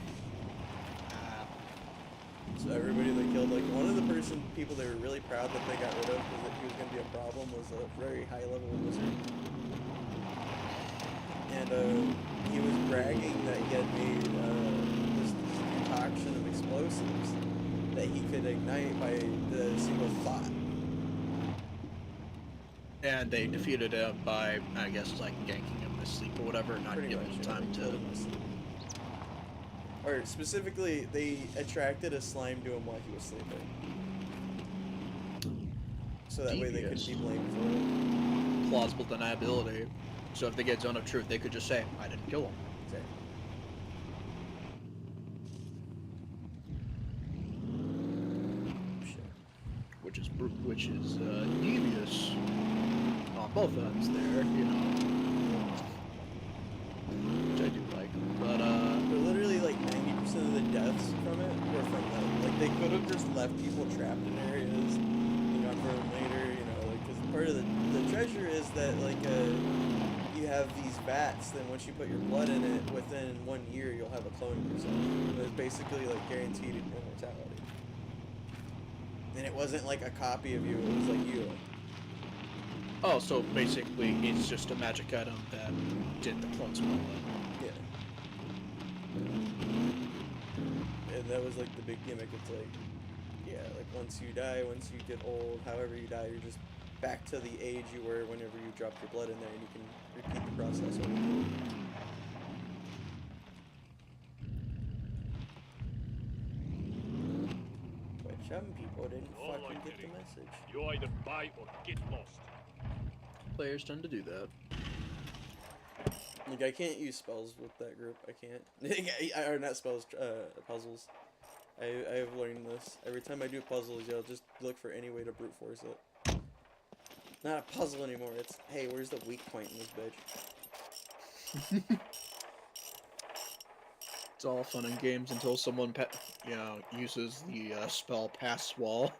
So everybody they killed, like one of the people they were really proud that they got rid of because he was going to be a problem was a very high level wizard. And he was bragging that he had made this concoction of explosives that he could ignite by the single thought. And they defeated him by, I guess, like ganking him to sleep or whatever, not Pretty giving much, him yeah, time they to. killed him with sleep. Or specifically, they attracted a slime to him while he was sleeping. So that way they couldn't be blamed for it. Plausible deniability. So if they get zone of truth, they could just say, I didn't kill him. Exactly. Shit. Which is devious on both ends there, you know. Which I do like. But literally like 90% of the deaths from it were from them. Like they could have just left people trapped in areas and gone for them later, you know, like because part of the treasure is that like you have these vats, then once you put your blood in it, within 1 year you'll have a clone of yourself. But it's basically like guaranteed immortality. And it wasn't like a copy of you, it was like you. oh, so basically it's just a magic item that did the clone spell. Yeah. And that was like the big gimmick. It's like, yeah, like once you die, once you get old, however you die, you're just back to the age you were whenever you dropped your blood in there, and you can repeat the process over again. But some people didn't fucking get the message. You either buy or get lost. Players tend to do that. Like I can't use spells with that group. I can't. Or not spells, puzzles. I have learned this. Every time I do puzzles, y'all just look for any way to brute force it. Not a puzzle anymore. It's, hey, where's the weak point in this bitch? It's all fun and games until someone, uses the spell pass wall.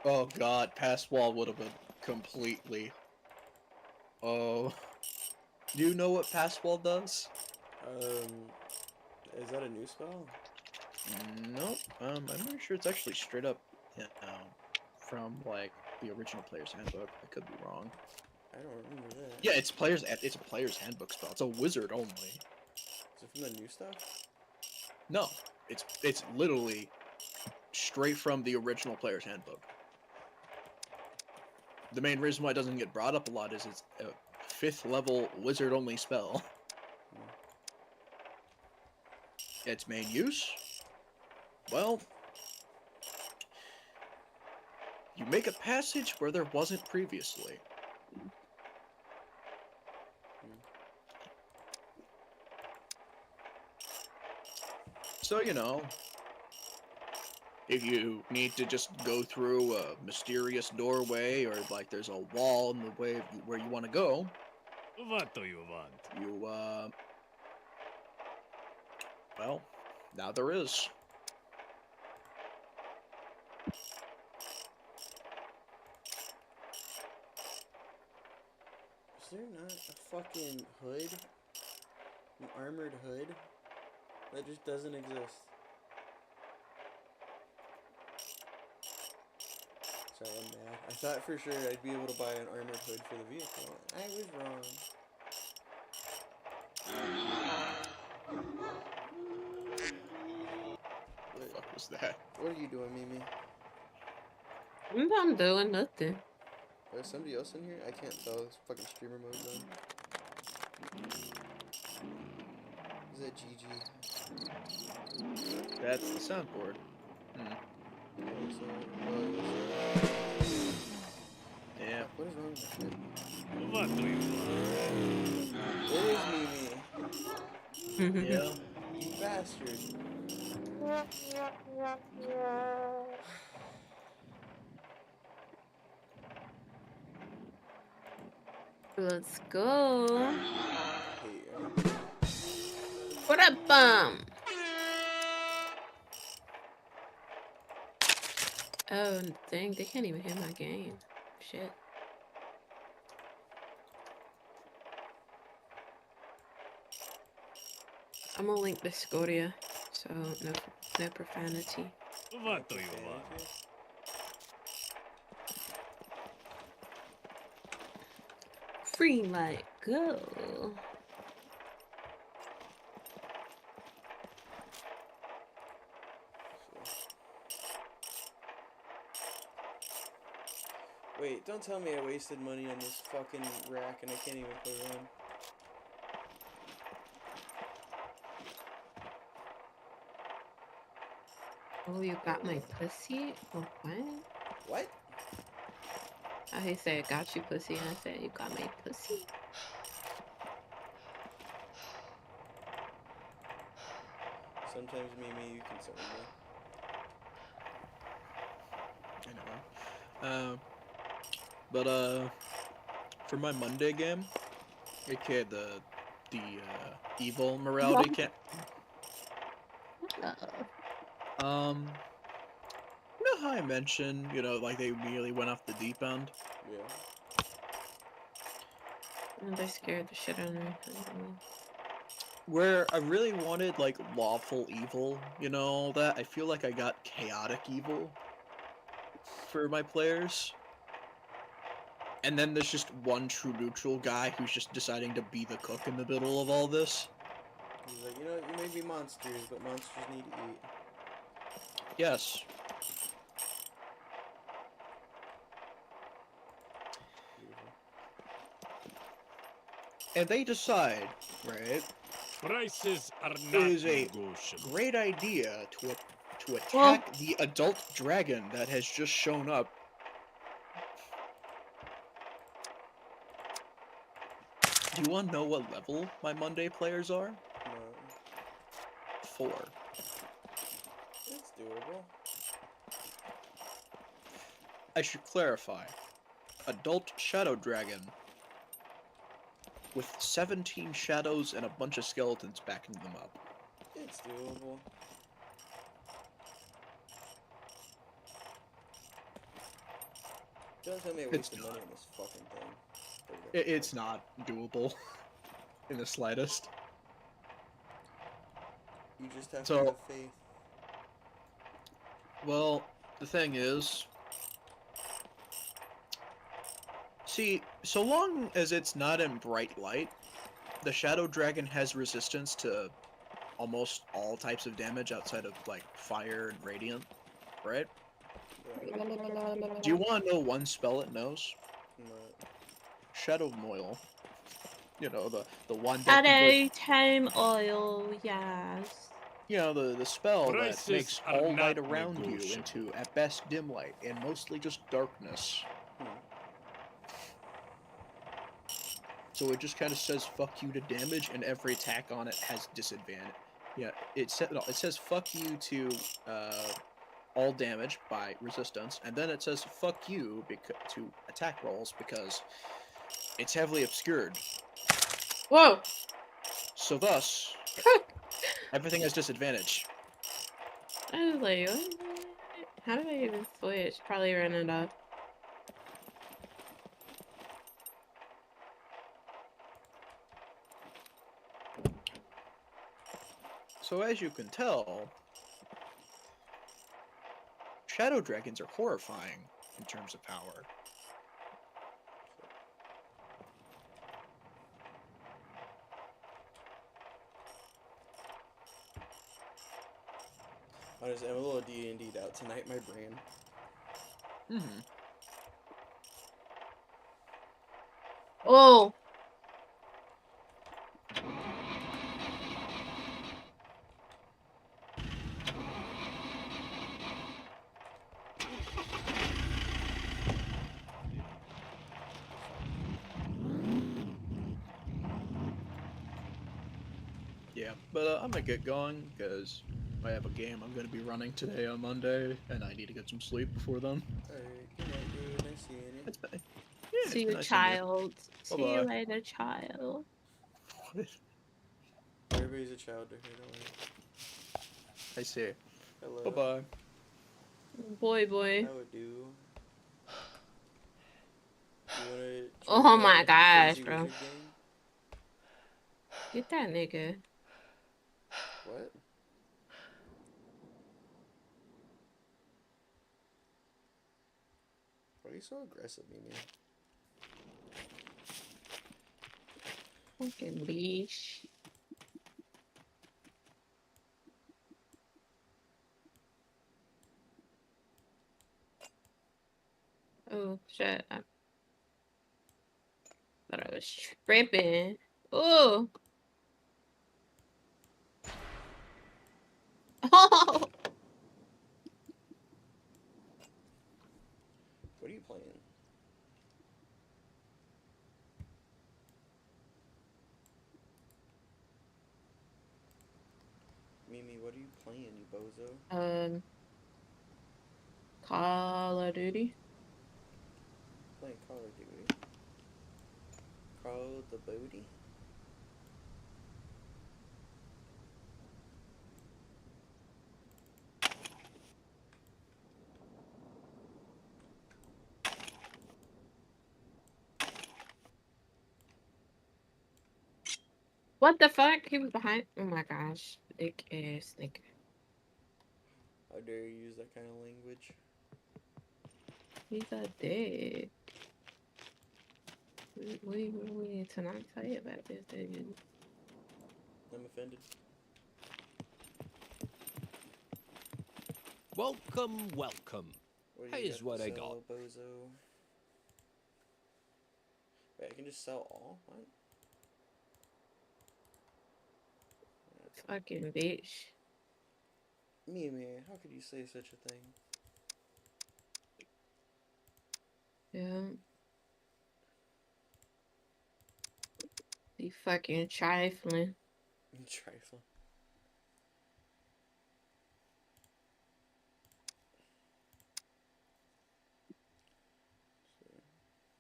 Oh god, pass wall would have been completely. Oh. Do you know what pass wall does? Is that a new spell? Nope. I'm pretty sure it's actually straight up from like the original player's handbook. I could be wrong. I don't remember that. Yeah, it's a player's handbook spell. It's a wizard only. Is it from the new stuff? No, it's literally straight from the original player's handbook. The main reason why it doesn't get brought up a lot is it's a 5th level wizard only spell. Its main use? Well, you make a passage where there wasn't previously. So, you know, if you need to just go through a mysterious doorway or like there's a wall in the way of where you want to go, What do you want? you, well, now there is. Is there not a fucking hood? An armored hood? That just doesn't exist. Sorry, I'm mad. I thought for sure I'd be able to buy an armored hood for the vehicle. I was wrong. What the fuck was that? What are you doing, Mimi? I'm doing nothing. There's somebody else in here? I can't tell. This fucking streamer mode's on. Is that GG? That's the soundboard. Oh, Yeah. Fuck, what is wrong with that shit? What do you want? It is Mimi. Yeah. You bastard. Let's go. Here. What up, Oh, dang, they can't even hit my game. Shit. I'm gonna link Discordia, so no profanity. What do you want? Free might go. Wait, don't tell me I wasted money on this fucking rack and I can't even put it on. Oh, you got my pussy? Oh, what? What? He said, got you pussy, and I said, you got my pussy? Sometimes, Mimi, you concern me. Anyway. But for my Monday game, aka the evil morality camp. You know how I mentioned, you know, like they immediately went off the deep end? Yeah. And they scared the shit out of me. Where I really wanted, like, lawful evil, you know, that I feel like I got chaotic evil for my players. And then there's just one true neutral guy who's just deciding to be the cook in the middle of all this. He's like, you know, you may be monsters, but monsters need to eat. Yes. Beautiful. And they decide, right, Prices are it not is a negotiable. great idea to attack the adult dragon that has just shown up. Do you want to know what level my Monday players are? No. 4. It's doable. I should clarify. Adult Shadow Dragon. With 17 shadows and a bunch of skeletons backing them up. It's doable. Don't tell me I It's wasted not. money on this fucking thing. It's not doable in the slightest. You just have to So, have faith. well, the thing is, see, so long as it's not in bright light, the Shadow Dragon has resistance to almost all types of damage outside of, like, fire and radiant, right? Right. Do you want to know one spell it knows? But Shadow Moil. You know, the one that Shadow Tome Oil, yes. you know, the spell that Prices makes are all light not around you negotiable. into, at best, dim light, and mostly just darkness. So it just kind of says fuck you to damage, and every attack on it has disadvantage. Yeah, it says fuck you to all damage by resistance, and then it says fuck you to attack rolls because it's heavily obscured. Whoa! So thus, everything has disadvantage. I was like, what? How did I even switch? Probably ran it off. So as you can tell, Shadow Dragons are horrifying in terms of power. honestly, I'm a little D&D'd out tonight, my brain. Mm-hmm. Oh! Yeah, but I'm gonna get going because I have a game I'm gonna be running today on Monday, and I need to get some sleep before then. Alright, good night, dude. Nice seeing you. It's been, yeah, it's See been you, nice seeing you. child. See you Bye later, child. bye. Everybody's a child to her, don't worry. I see. Hello. Bye bye. Boy. How it do? You wanna Oh join my the gosh, Crazy bro. Wizard gang? Get that nigga. What? Why are you so aggressive, Mimi? Fucking leash. Oh, shit. I thought I was tripping. Oh! Oh! What are you playing? Mimi, what are you playing, you bozo? Call of Duty. Playing Call of Duty. Call the booty? What the fuck? He was behind. Oh my gosh. Dick ass nigga. How dare you use that kind of language? He's a dick. What do you need to not say about this dude? I'm offended. Welcome, welcome. What do you Here's got what to I sell, got. bozo? Wait, I can just sell all? What? Fucking bitch. Mimi, how could you say such a thing? Yeah. You fucking trifling. Trifling.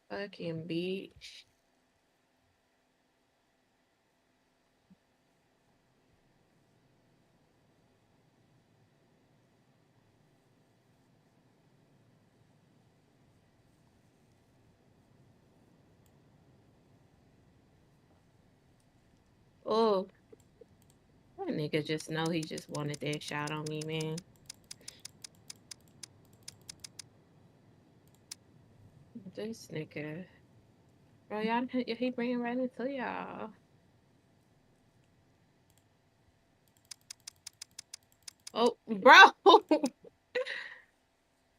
Fucking bitch. Oh, that nigga just know he just wanted that shot on me, man. This nigga. Bro, y'all, he bringing right into y'all. Oh, bro!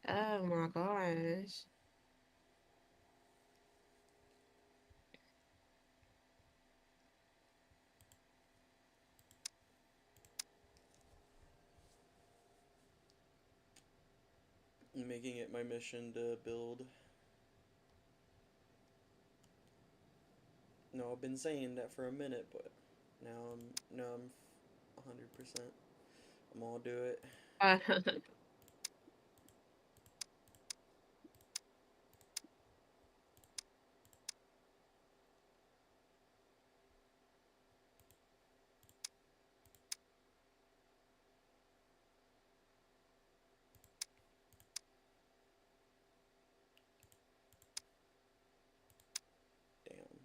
Oh my gosh. I'm making it my mission to build. No, I've been saying that for a minute, but now I'm 100%. I'm gonna do it. Damn.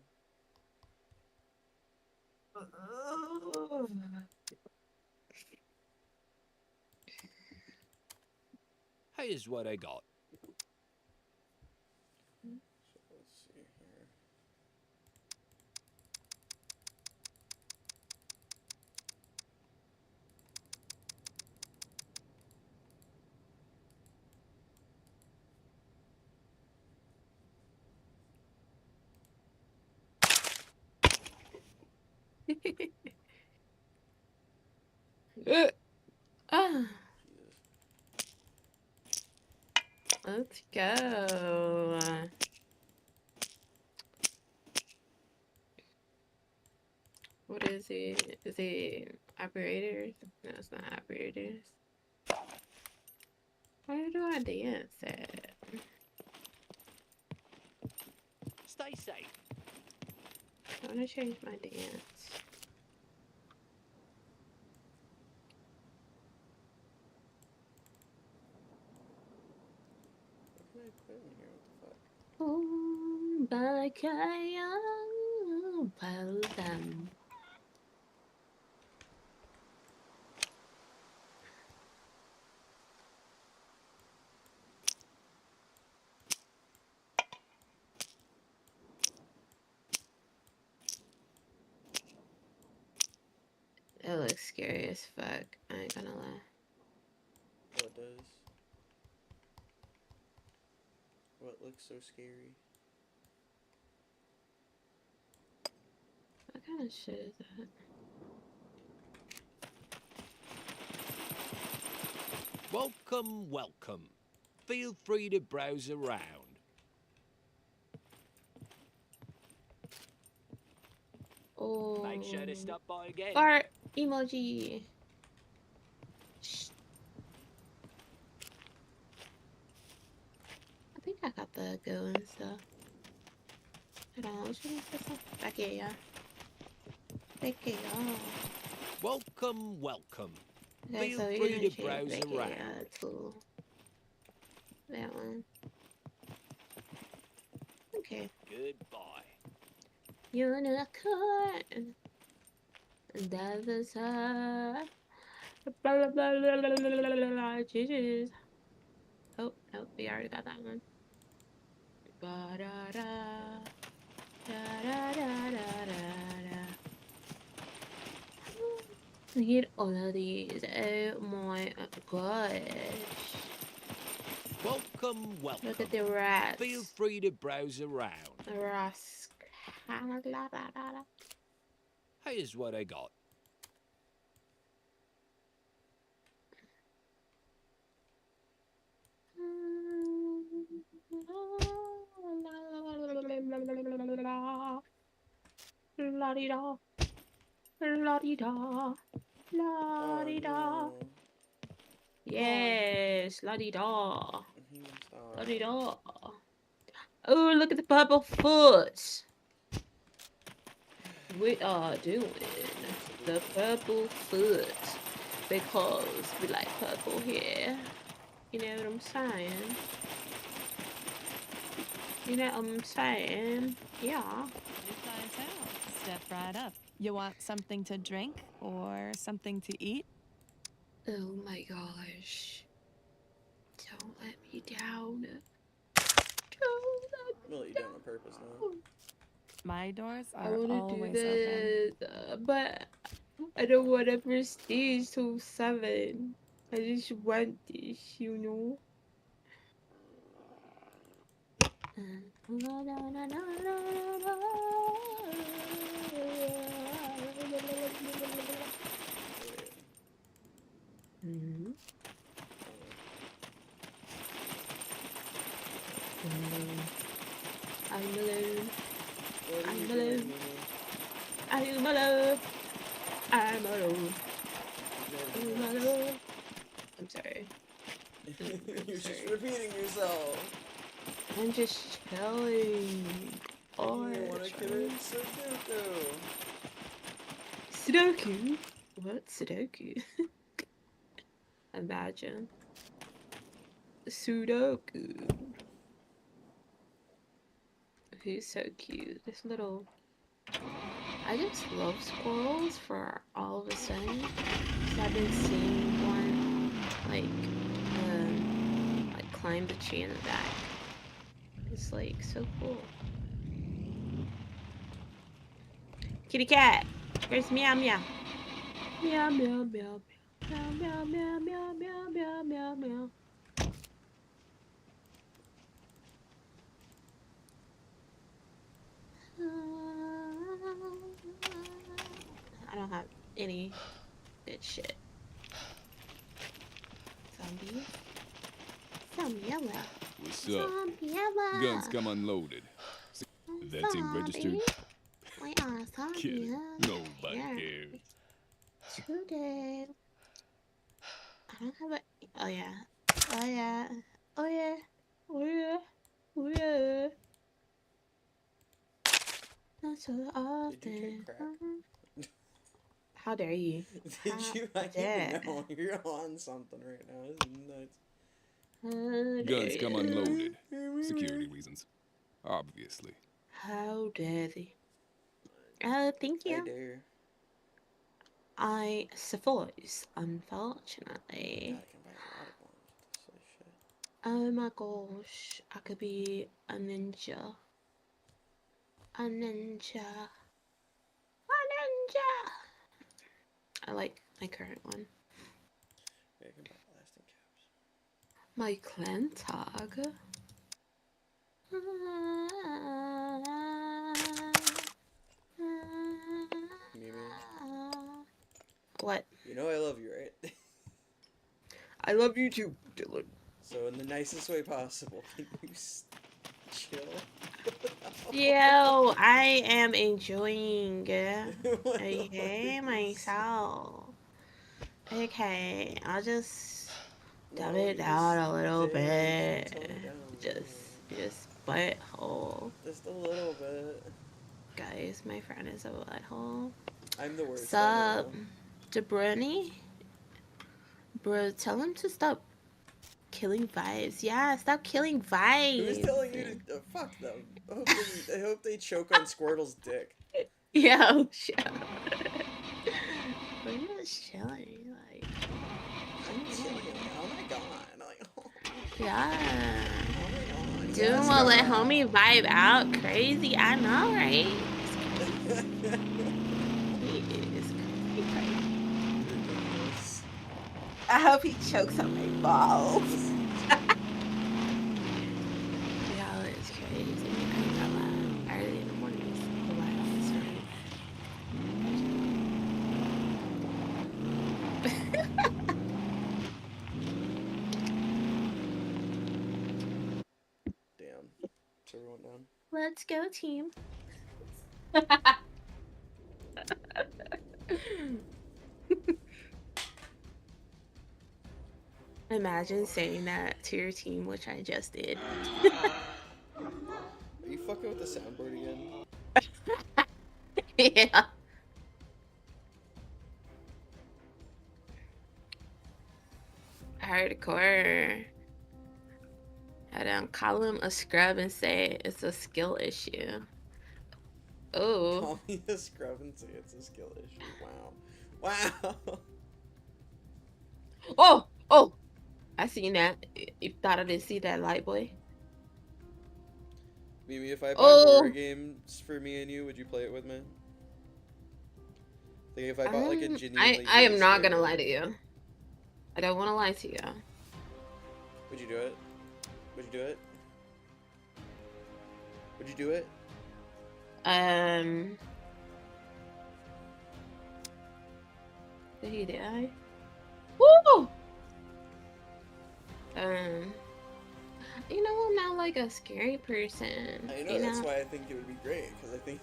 Here's what I got. So let's see here. Ah, Jesus. let's go. What is it? Is it operators? No, it's not operators. Where do I dance at? Stay safe. I want to change my dance. What can I put in here? What the fuck? Oh, Bakaya, Paladam. That looks scary as fuck. I ain't gonna lie. Oh, it does. What looks so scary? What kind of shit is that? Welcome, welcome. Feel free to browse around. Oh. Make sure to stop by again. Fart emoji. Shh. I think I got the going stuff. Hold on, what should I put some? Back here, y'all. Back here, y'all. Welcome, welcome. Okay, Feel so you're free gonna to change browse back here, around. tool. That one. Okay. Goodbye. Unicorn. That's the side. Blah, blah, blah, blah, blah, blah, blah, blah, blah. Jesus. Oh, no, we already got that one. Ba-da-da. Da-da-da-da-da-da. Look at all of these. Oh my gosh. Welcome, welcome. Look at the rats. Feel free to browse around. The rats. Here's what I got. La-di-da. La-di-da. Oh La-di-da. no. Yes, la-di-da. He must die. La-di-da. Oh, look at the purple foot. We are doing the purple foot because we like purple here. You know what I'm saying? You know what I'm saying? Yeah. New clientele. Step right up. You want something to drink or something to eat? Oh my gosh. Don't let me down. Don't let I'm gonna let you down on purpose now. down. My doors I are want to do always open. this, but I don't want to prestige till 7. I just want this, you know? Mhm. I'm alone. What are you I'm doing, alone. Mimi? I'm alone. I'm alone. Never I'm knows. alone. I'm sorry. You're just Sorry. repeating yourself. I'm just chilling. Or You wanna commit Sudoku. Sudoku? What Sudoku? Imagine. Sudoku. Who's so cute? This little. I just love squirrels for all of a sudden. Cause I've been seeing one like climb the tree in the back. It's like so cool. Kitty cat. Where's meow meow? Meow meow meow meow meow meow meow meow meow meow meow. I don't have any good shit. Zombie. Zombie. What's up? Zombie. Guns come unloaded. That ain't registered. We are zombie. Kidding. Nobody cares. Today. I don't have a. Oh yeah. Oh yeah. Oh yeah. Oh yeah. Oh yeah. Not so Did you often. take crack? How dare you? Did How you? I dare. even know you're on something right now. This is nuts. How Guns dare come you. unloaded. Security reasons. Obviously. How dare they? Thank I you. dare. I suppose, God, unfortunately. I can buy a lot of ones with this shit. Oh my gosh, I could be a ninja. A ninja. A ninja! I like my current one. Yeah, I can buy blasting caps. My clan tag. Mimi, What? you know I love you, right? I love you too, Dylan. So in the nicest way possible, can you chill? Yo, I am enjoying What okay is- myself. Okay, I'll just dumb No, it you down just a little did. bit. Tone it down a Just butthole. Just a little bit. Guys, my friend is a butthole. I'm the worst. I Sup, know. Jabroni? Bro, tell him to stop killing vibes. Yeah, stop killing Who's vibes. telling you to fuck them? I hope they choke on Squirtle's dick. Yo, shut up. We're just chilling, like. I'm chilling. Oh my god. Like, oh Yeah. my god. Dude Yes, will let girl. homie vibe out. Crazy, I know, right? He is crazy. I hope he chokes on my balls. Y'all is crazy. I ain't gonna lie. Early in the morning is a lot on this street. Damn. Is everyone down? Let's go, team. Imagine saying that to your team, which I just did. Are you fucking with the soundboard again? Yeah. Hardcore. I don't call him a scrub and say it's a skill issue. Oh. Call me a scrub and say it's a skill issue. Wow. Wow. Oh! Oh! I seen that. You thought I didn't see that, light boy? Mimi, if I buy horror Oh! games for me and you, would you play it with me? Like if I bought like a I genuinely I really am not scary gonna lie game, to you. I don't want to lie to you. would you do it? Would you do it? Would you do it? Did he die? Woo! You know, I'm not like a scary person. I know, You that's know, why I think it would be great, because I think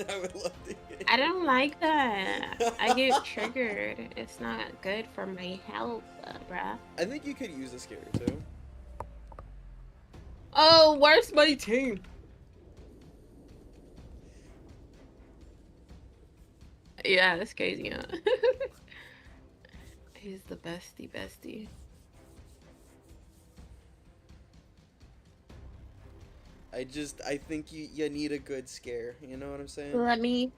I would love to get I don't like that. I get triggered. It's not good for my health, bruh. I think you could use a scare too. Oh, where's my team? Yeah, that's crazy, huh? He's the bestie. I think you need a good scare, you know what I'm saying? Let me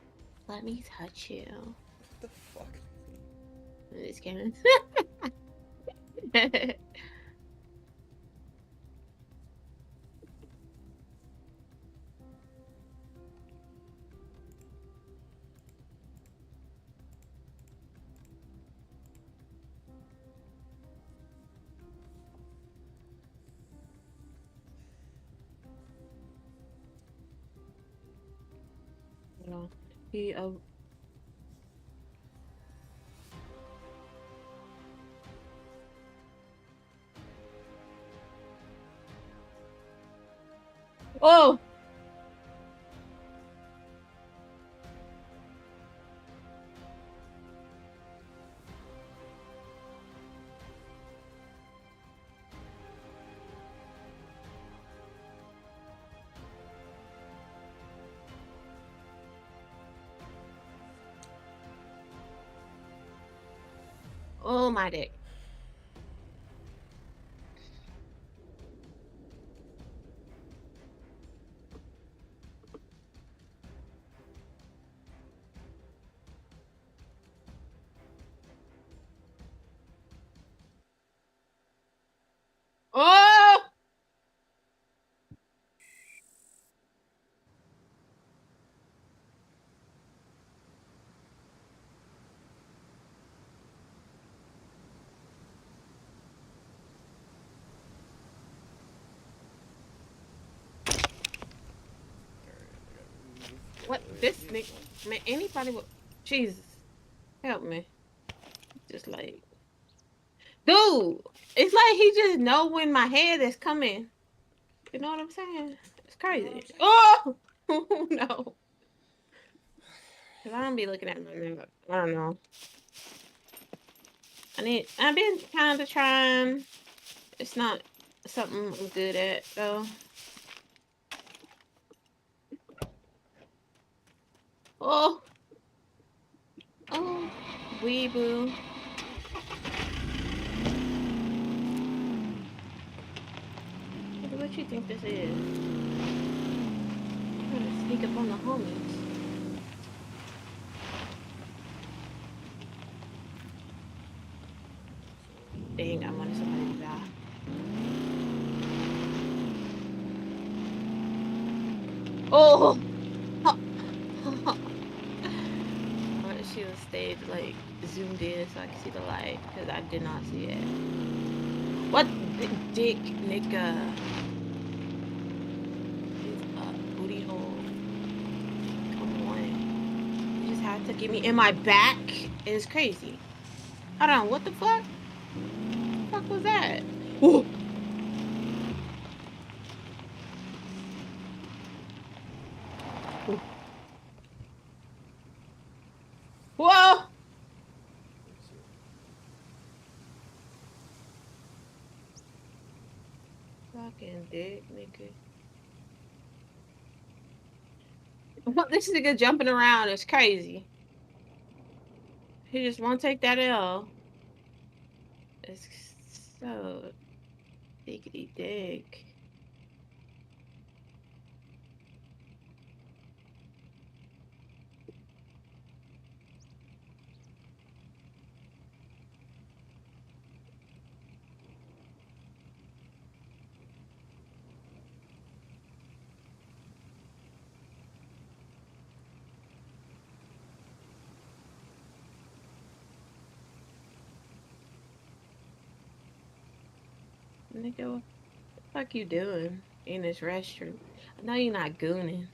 touch you. What the fuck? I'm just kidding. No. He Oh! Oh my dick. Oh! What this nigga? Man, anybody would. Jesus, help me. Just like, dude, it's like he just know when my head is coming. You know what I'm saying? It's crazy. Oh no, cause I don't be looking at my nigga. I don't know. I've been kind of trying. It's not something I'm good at though. Oh, oh, weeboo. What you think this is? Trying to sneak up on the homies. Dang, I wanted somebody to die. Oh! She was stayed like zoomed in so I could see the light because I did not see it. What dick nigga? His booty hole. Come on. You just had to get me in my back. It is crazy. Hold on, what the fuck? What the fuck was that? Ooh. Whoa! Fucking dick, nigga. This nigga jumping around is crazy. He just won't take that L. It's so diggity dick. Nigga, what the fuck you doing in this restroom? I know you're not gooning.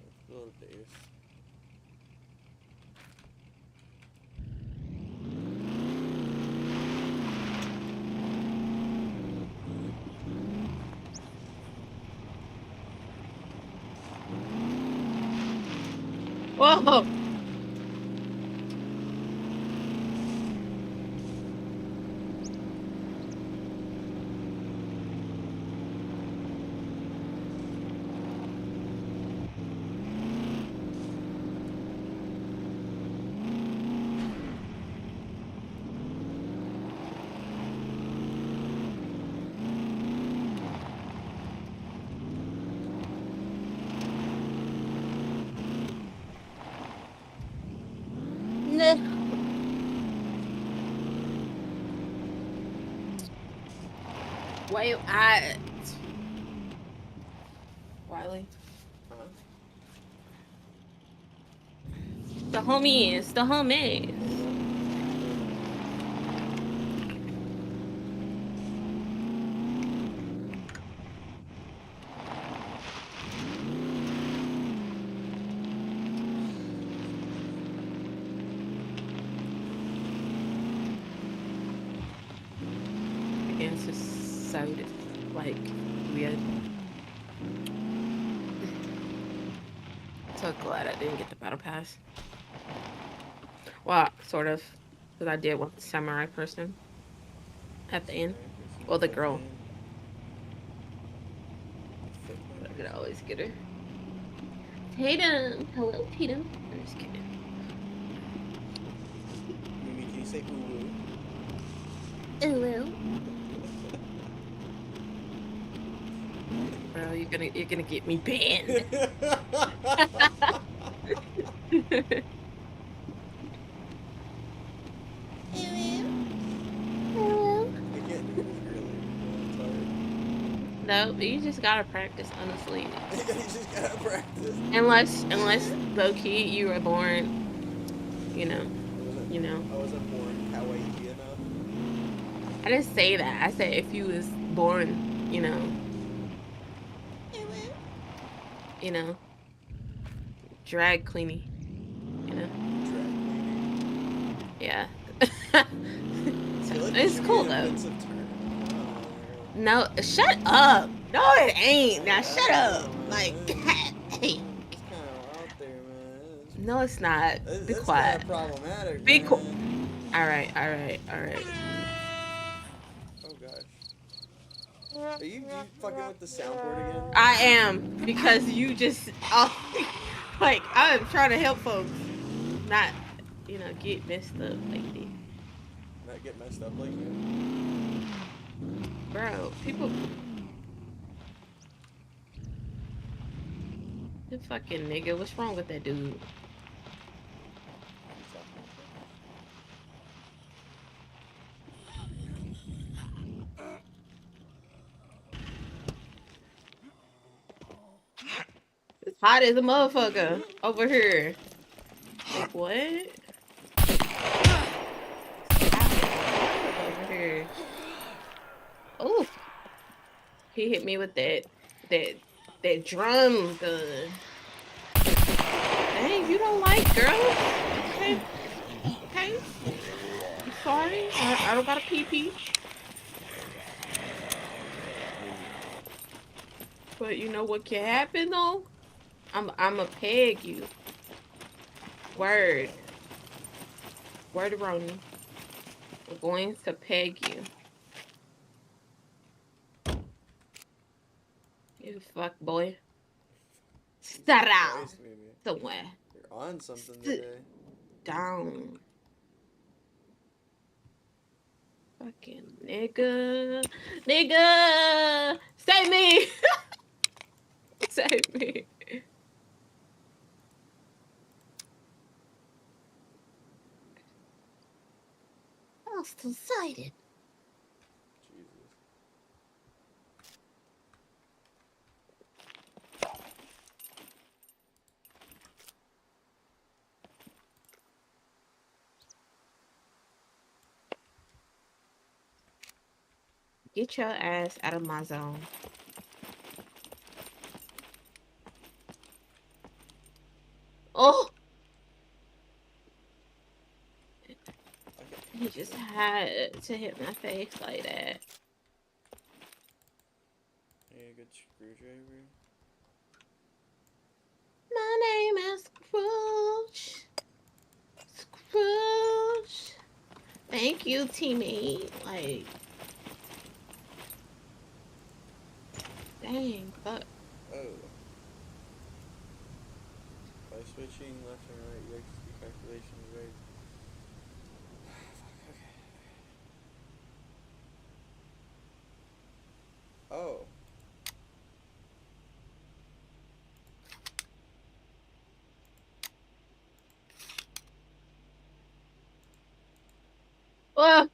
Let's build a base. Whoa! No. Why you at? Wiley. Huh? The homies. The homies. Again, it's just so like weird. So glad I didn't get the battle pass. Well, sort of, because I did want the samurai person at the end. Well, the girl. I could always get her. Tatum! Hello, Tatum. I'm just kidding. Mimi, can you say Hello. Bro, you're gonna get me banned. Hello. I can't do this really. No, you just gotta practice, honestly. I'm tired. You just gotta practice. Unless low key you were born, you know. I wasn't born kawaii enough. I didn't say that. I said if you was born, you know, drag queenie, you know. Yeah. It's cool though. No, shut up. No, it ain't. Now shut up. Like, hey. It's kind of out there, man. No, it's not. Be It's quiet. kind of problematic. Be man. cool. All right. Oh gosh. Are you fucking with the soundboard again? I am because you just like I'm trying to help folks, not get messed up like this. Not get messed up like you. Bro, people. The fucking nigga, what's wrong with that dude? It's hot as a motherfucker over here. Like what? Over here. Oh, he hit me with that drum gun. Dang, you don't like girls? Okay. Okay. I'm sorry. I don't got a pee-pee. But you know what can happen though? I'ma peg you. Word. Word, Ronnie. I'm going to peg you. You fuck boy. Sit down. Christ, Mimi. Somewhere. You're on something Sit today. down. Fucking nigga. Nigga! Save me! Save me. I was too excited. Jesus. Get your ass out of my zone. Oh, Okay. he just had to hit my face like that. Yeah, good screwdriver. My name is Scrooge. Scrooge. Thank you, teammate. Like, dang, fuck. Oh. By switching left and right, you execute calculations right. Fuck, okay. Oh. Oh,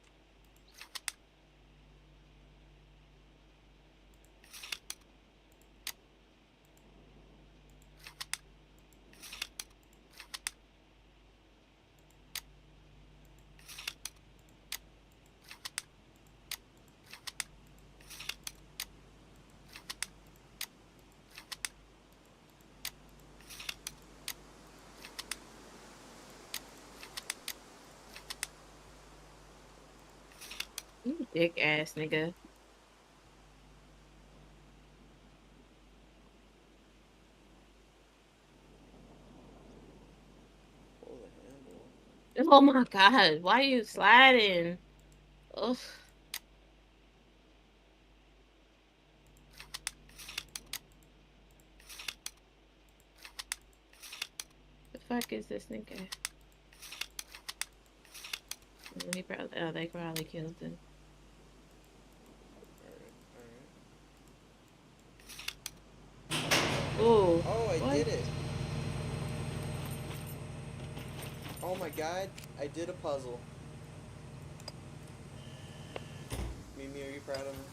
you dick ass nigga. Pull the handle. Oh my god, why you sliding? Ugh. The fuck is this nigga? He probably, oh, they probably killed him. Alright, alright. Oh, Oh, I what? did it! Oh my god, I did a puzzle. Mimi, are you proud of me?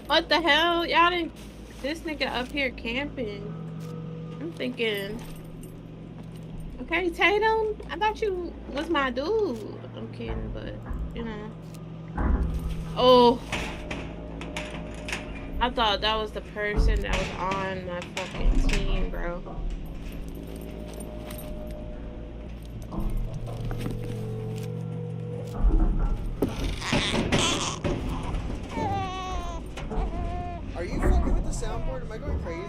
What the hell? Y'all didn't. This nigga up here camping. I'm thinking, okay, Tatum, I thought you was my dude. I'm kidding, but, you know. Oh, I thought that was the person that was on my fucking team, bro. Are you fucking with the soundboard? Am I going crazy?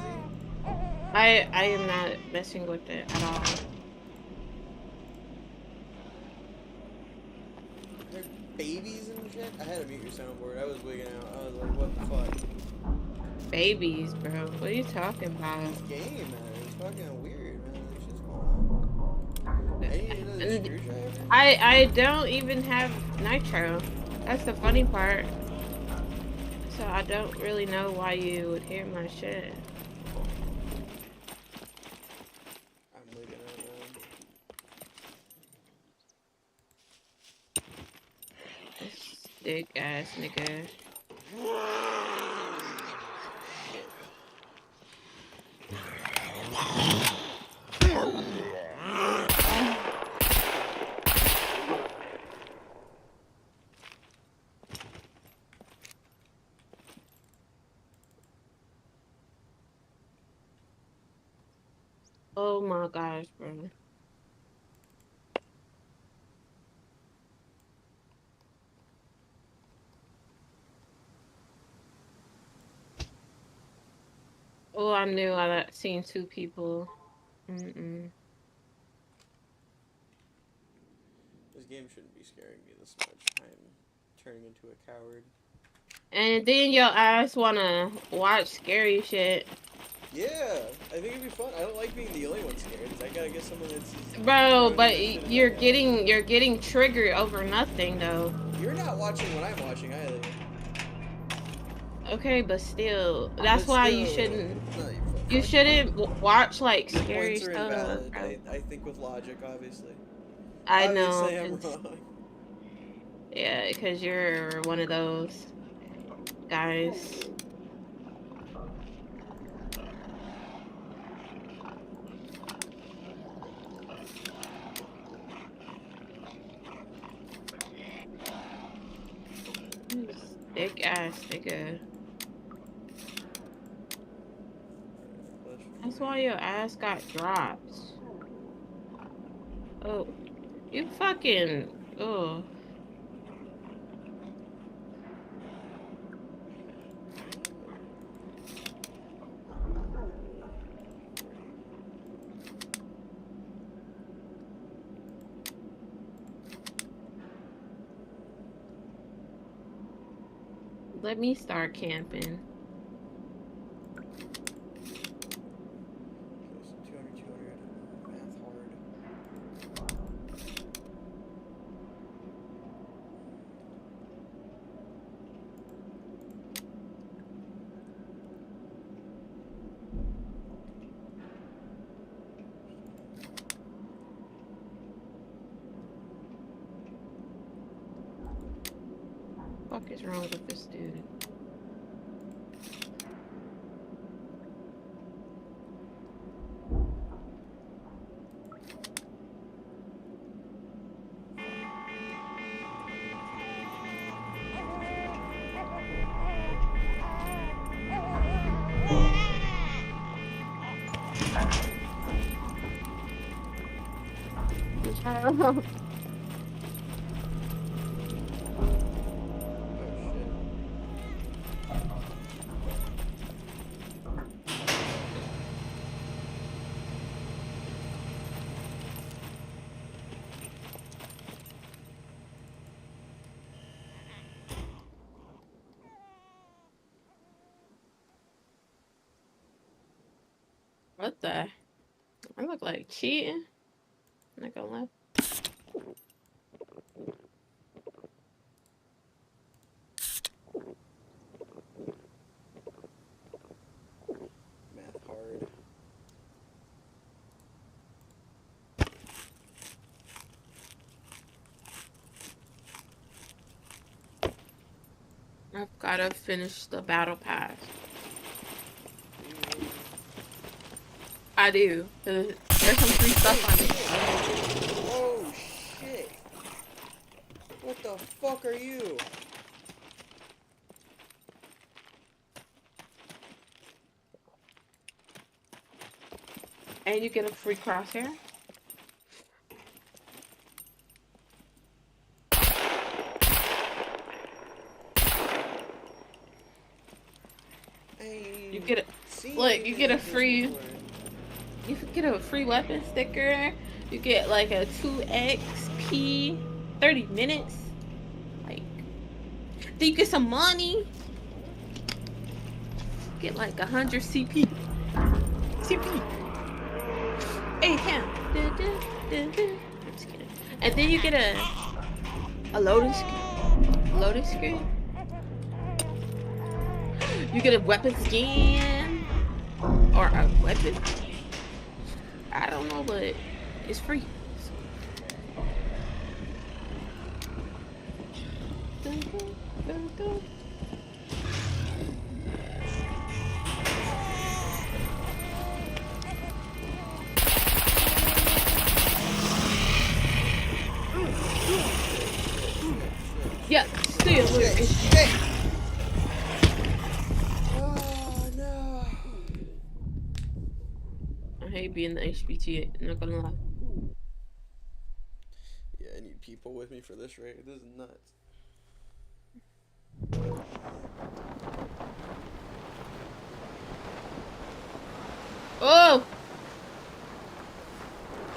I am not messing with it at all. There babies and shit? I had to mute your soundboard. I was wigging out. I was like, what the fuck? Babies, bro. What are you talking about? This game, man. It's fucking weird, man. There's shit's going on. I need another And screwdriver. I don't even have nitro. That's the funny part. So I don't really know why you would hear my shit. I'm wigging out, man. This big ass nigga. Oh my gosh, bro. Oh, I knew I seen two people. Mm-mm. This game shouldn't be scaring me this much. I'm turning into a coward. And then your ass wanna watch scary shit. Yeah, I think it'd be fun. I don't like being the only one scared. I gotta get someone that's just Bro, throwing but that shit as you're I go. getting triggered over nothing though. You're not watching what I'm watching either. Okay, but still, that's But why you still, shouldn't. no, You shouldn't watch like your scary points are stuff. invalid. Bro. I think with logic, obviously. I know, Obviously, I'm 'cause- wrong. yeah, because you're one of those guys. Thick ass nigga. That's why your ass got dropped. Oh, you fucking. Oh. Let me start camping. Plus 200, 200. Math hard. Fuck is wrong with this dude? Oh shit. What the? I look like cheating. I'm not gonna lie. Math hard. I've gotta finish the battle pass. I do. There's some free stuff on it. Oh shit. What the fuck are you? And you get a free crosshair. You get a look. You get a free. You get a free weapon sticker. You get like a 2 XP, 30 minutes. Like, then you get some money. Get like 100 CP. CP. Hey, Cam. I'm just kidding. And then you get a loading screen. Loading screen. You get a weapon skin or a weapon. I don't know, but it's free. Dun, dun, dun, dun. Yeah, still. Shit. Oh no. I hate being the HBT. Not gonna lie. Yeah, I need people with me for this raid. This is nuts. Oh!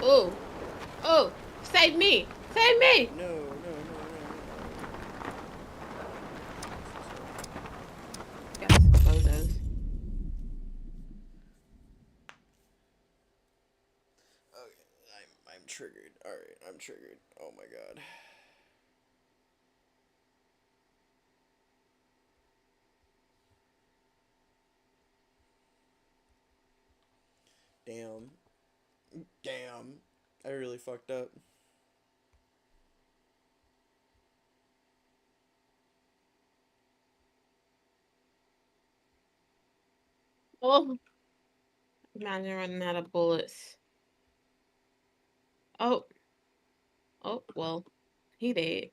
Oh! Oh! Save me! Save me! No, no, no, no, no. Got some photos. Okay, I'm triggered. Alright, I'm triggered. Oh my god. Damn. Damn. I really fucked up. Oh! Imagine running out of bullets. Oh. Oh, well. He dead.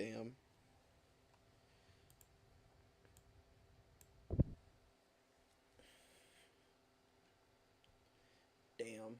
Damn. Damn.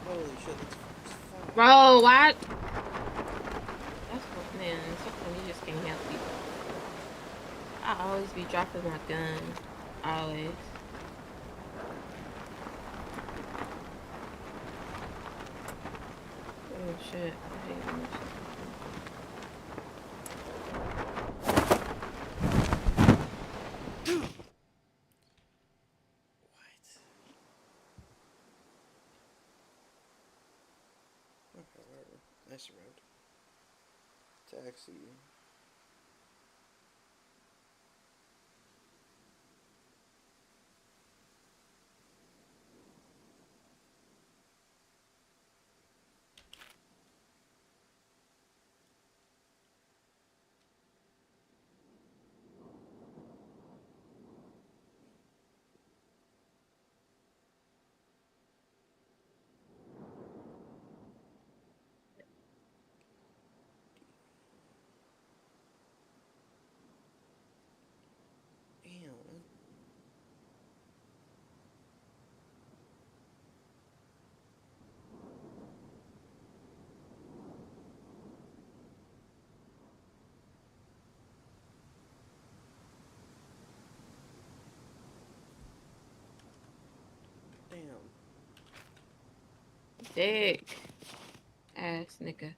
Holy shit, that's fun. Bro, why? That's what, man. Sometimes you just can't help people. I always be dropping my gun. Always. Oh shit. I hate when this shit What? Okay, whatever. I survived. Taxi. Damn. Damn. dick. Ass nigga.